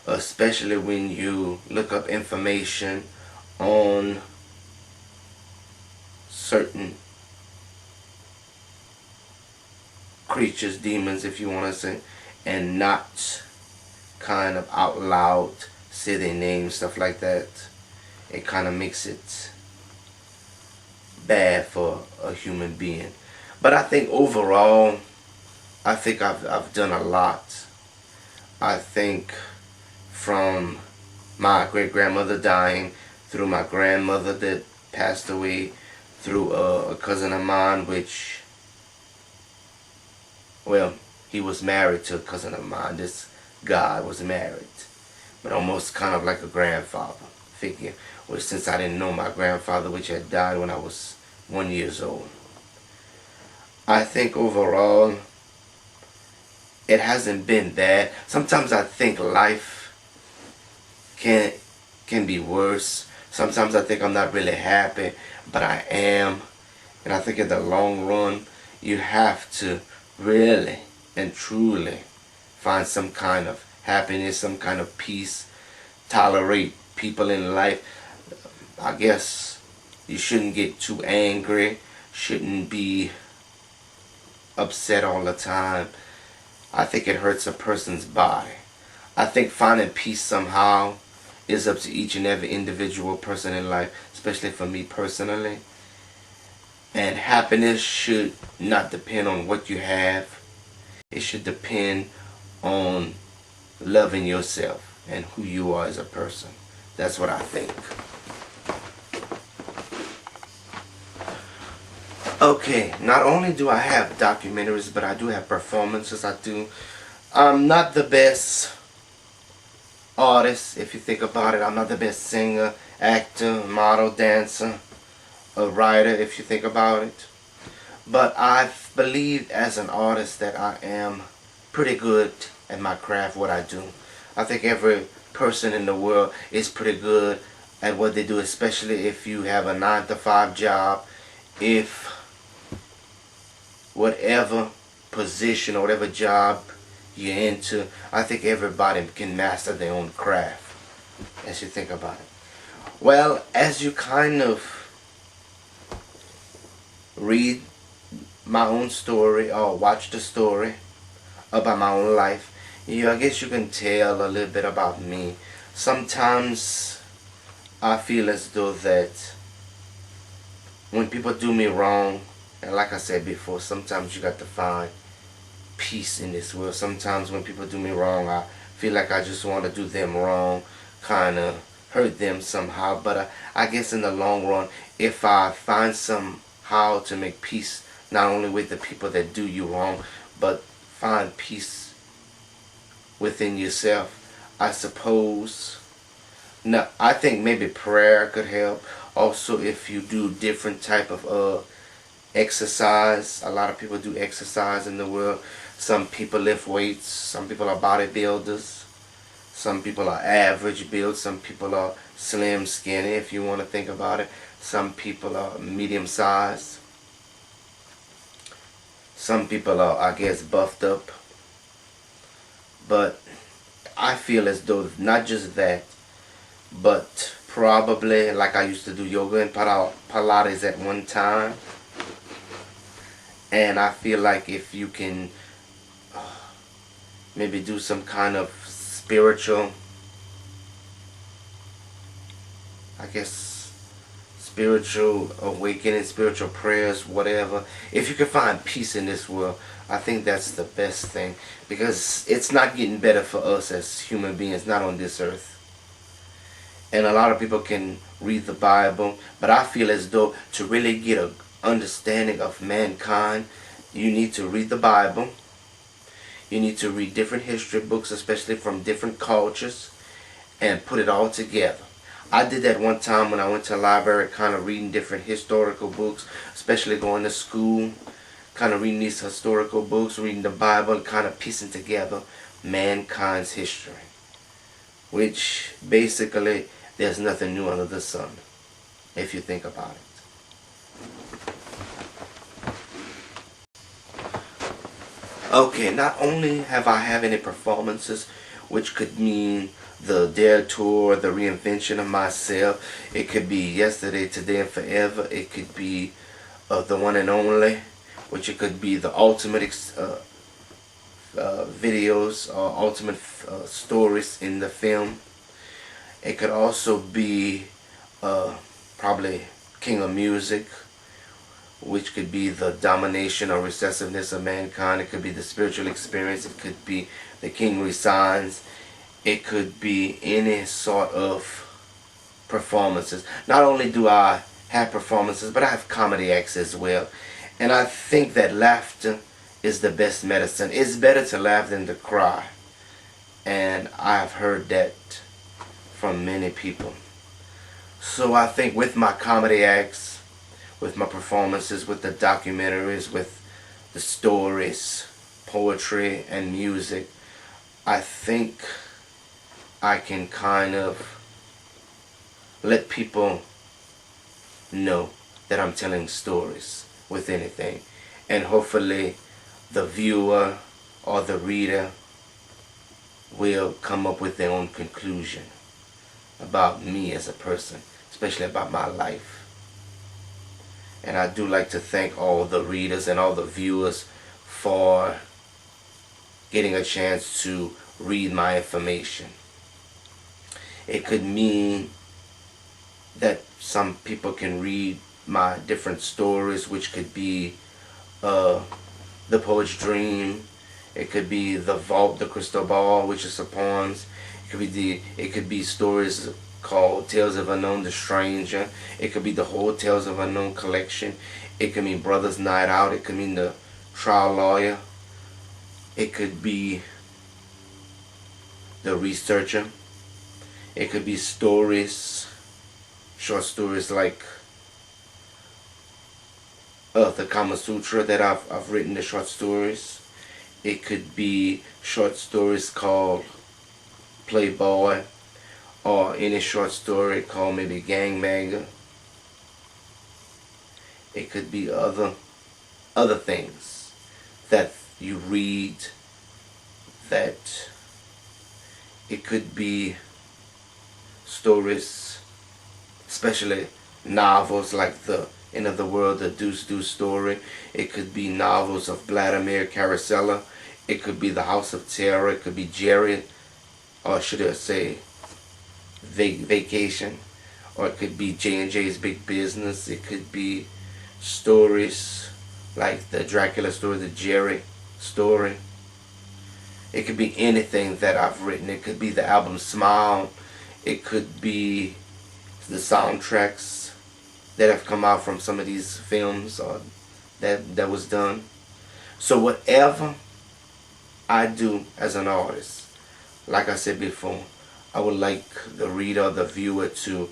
especially when you look up information on certain creatures, demons if you want to say, and not kind of out loud say their names, stuff like that. It kind of makes it bad for a human being. But I think overall, I think I've done a lot. I think from my great grandmother dying, through my grandmother that passed away, through a cousin of mine, which, well, he was married to a cousin of mine. This guy was married, but almost kind of like a grandfather figure. Well, since I didn't know my grandfather, which had died when I was 1 year old. I think overall, it hasn't been bad. Sometimes I think life can be worse. Sometimes I think I'm not really happy, but I am. And I think in the long run, you have to really and truly find some kind of happiness, some kind of peace, tolerate people in life. I guess you shouldn't get too angry, shouldn't be upset all the time. I think it hurts a person's body. I think finding peace somehow is up to each and every individual person in life, especially for me personally. And happiness should not depend on what you have. It should depend on loving yourself and who you are as a person. That's what I think. Okay, not only do I have documentaries, but I do have performances. I'm not the best artist, if you think about it. I'm not the best singer, actor, model, dancer, a writer, if you think about it. But I believe as an artist that I am pretty good at my craft, what I do. I think every person in the world is pretty good at what they do, especially if you have a 9-to-5 job. If whatever position or whatever job you're into, I think everybody can master their own craft, as you think about it. Well, as you kind of read my own story or watch the story about my own life, I guess you can tell a little bit about me. Sometimes I feel as though that when people do me wrong, and like I said before, sometimes you got to find peace in this world. Sometimes when people do me wrong, I feel like I just want to do them wrong, kind of hurt them somehow. But I guess in the long run, if I find somehow to make peace, not only with the people that do you wrong, but find peace within yourself, I suppose. Now, I think maybe prayer could help. Also, if you do different type of exercise. A lot of people do exercise in the world. Some people lift weights. Some people are bodybuilders. Some people are average build. Some people are slim, skinny, if you want to think about it. Some people are medium sized. Some people are, I guess, buffed up. But I feel as though not just that, but probably like I used to do yoga and Pilates at one time. And I feel like if you can maybe do some kind of spiritual, I guess, spiritual awakening, spiritual prayers, whatever. If you can find peace in this world, I think that's the best thing. Because it's not getting better for us as human beings, not on this earth. and a lot of people can read the Bible, but I feel as though to really get an understanding of mankind, you need to read the Bible. You need to read different history books, especially from different cultures, and put it all together. I did that one time when I went to a library, kind of reading different historical books, especially going to school, kind of reading these historical books, reading the Bible, and kind of piecing together mankind's history, which basically there's nothing new under the sun, if you think about it. Okay, not only have I had any performances, which could mean the Dare Tour, the reinvention of myself. It could be Yesterday, Today, and Forever. It could be the One and Only, which it could be the ultimate videos or ultimate stories in the film. It could also be probably King of Music, which could be the domination or recessiveness of mankind. It could be the spiritual experience. It could be the King Resigns. It could be any sort of performances. Not only do I have performances, but I have comedy acts as well. And I think that laughter is the best medicine. It's better to laugh than to cry. And I've heard that from many people. So I think with my comedy acts, with my performances, with the documentaries, with the stories, poetry, and music, I think I can kind of let people know that I'm telling stories with anything. And hopefully the viewer or the reader will come up with their own conclusion about me as a person, especially about my life. And I do like to thank all the readers and all the viewers for getting a chance to read my information. It could mean that some people can read my different stories, which could be The Poet's Dream. It could be The Vault, The Crystal Ball, which is the poems. It could be stories called Tales of Unknown, The Stranger. It could be the whole Tales of Unknown collection. It could mean Brothers Night Out. It could mean The Trial Lawyer. It could be The Researcher. It could be stories, short stories like the Kama Sutra that I've written, the short stories. It could be short stories called Playboy, or any short story called maybe Gangbanger. It could be other things that you read. That it could be stories, especially novels like the End of the World, the Deuce Deuce story. It could be novels of Vladimir Caracella. It could be The House of Terror. It could be Jerry, or should I say Vacation, or it could be J&J's Big Business. It could be stories like the Dracula story, the Jerry story. It could be anything that I've written. It could be the album Smile. It could be the soundtracks that have come out from some of these films or that was done. So whatever I do as an artist, like I said before, I would like the reader, the viewer to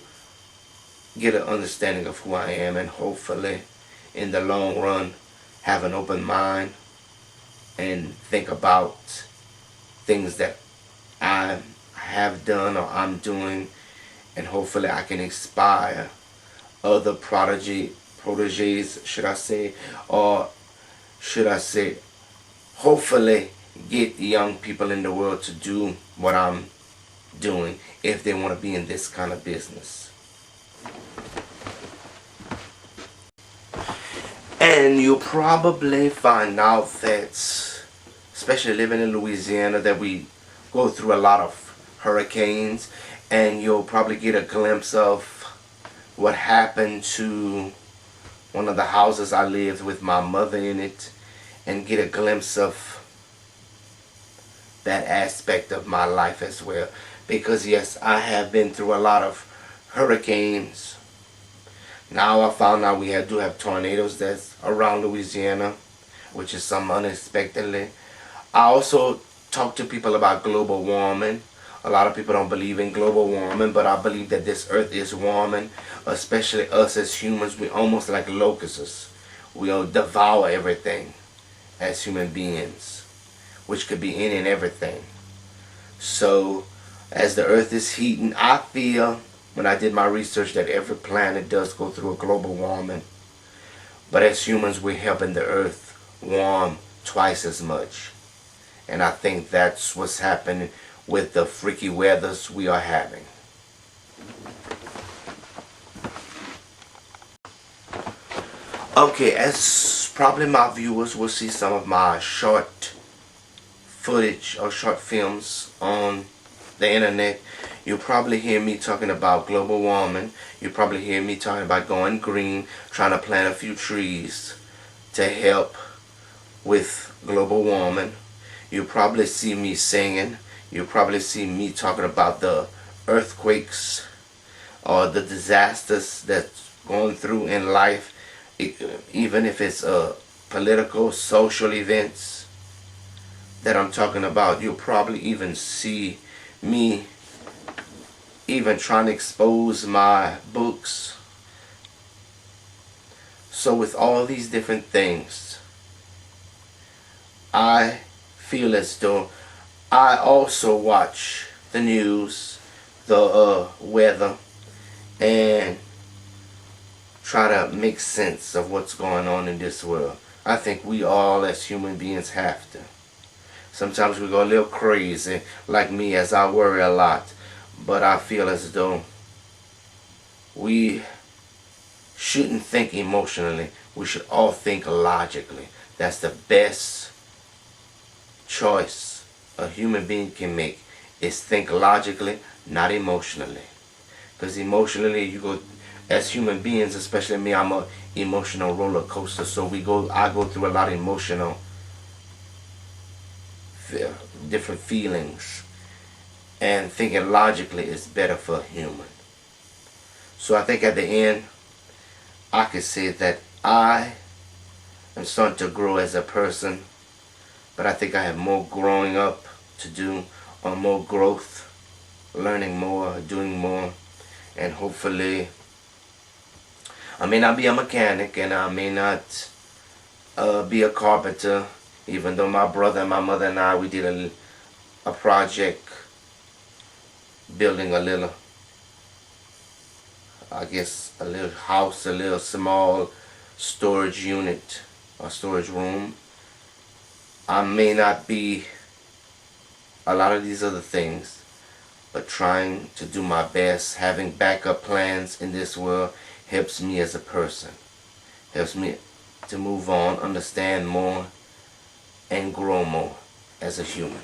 get an understanding of who I am, and hopefully in the long run have an open mind and think about things that I have done or I'm doing, and hopefully I can inspire other proteges, should I say, or should I say, hopefully get young people in the world to do what I'm doing if they want to be in this kind of business. And you'll probably find out that, especially living in Louisiana, that we go through a lot of hurricanes, and you'll probably get a glimpse of what happened to one of the houses I lived with my mother in it, and get a glimpse of that aspect of my life as well. Because yes, I have been through a lot of hurricanes. Now I found out we do have tornadoes that's around Louisiana, which is some unexpectedly. I also talk to people about global warming. A lot of people don't believe in global warming, but I believe that this earth is warming, especially us as humans. We're almost like locusts. We'll devour everything as human beings, which could be any and everything. So as the earth is heating, I feel, when I did my research, that every planet does go through a global warming. But as humans, we're helping the earth warm twice as much. And I think that's what's happening with the freaky weathers we are having. Okay, as probably my viewers will see some of my short footage or short films on the internet, you'll probably hear me talking about global warming. You'll probably hear me talking about going green, trying to plant a few trees to help with global warming. You'll probably see me singing. You'll probably see me talking about the earthquakes or the disasters that's going through in life, even if it's political, social events that I'm talking about. You'll probably even see me even trying to expose my books. So with all these different things, I feel as though I also watch the news, the weather, and try to make sense of what's going on in this world. I think we all as human beings have to. Sometimes we go a little crazy, like me, as I worry a lot. But I feel as though we shouldn't think emotionally. We should all think logically. That's the best choice a human being can make, is think logically, not emotionally. Because emotionally, you go, as human beings, especially me, I'm a emotional roller coaster. So I go through a lot of emotional different feelings, and thinking logically is better for a human. So I think at the end I could say that I am starting to grow as a person, but I think I have more growing up to do, or more growth, learning more, doing more, and hopefully I may not be a mechanic, and I may not be a carpenter, even though my brother and my mother and I, we did a project building a little, I guess, a little house, a little small storage unit or storage room. I may not be a lot of these other things, but trying to do my best, having backup plans in this world helps me as a person, helps me to move on, understand more, and grow more as a human.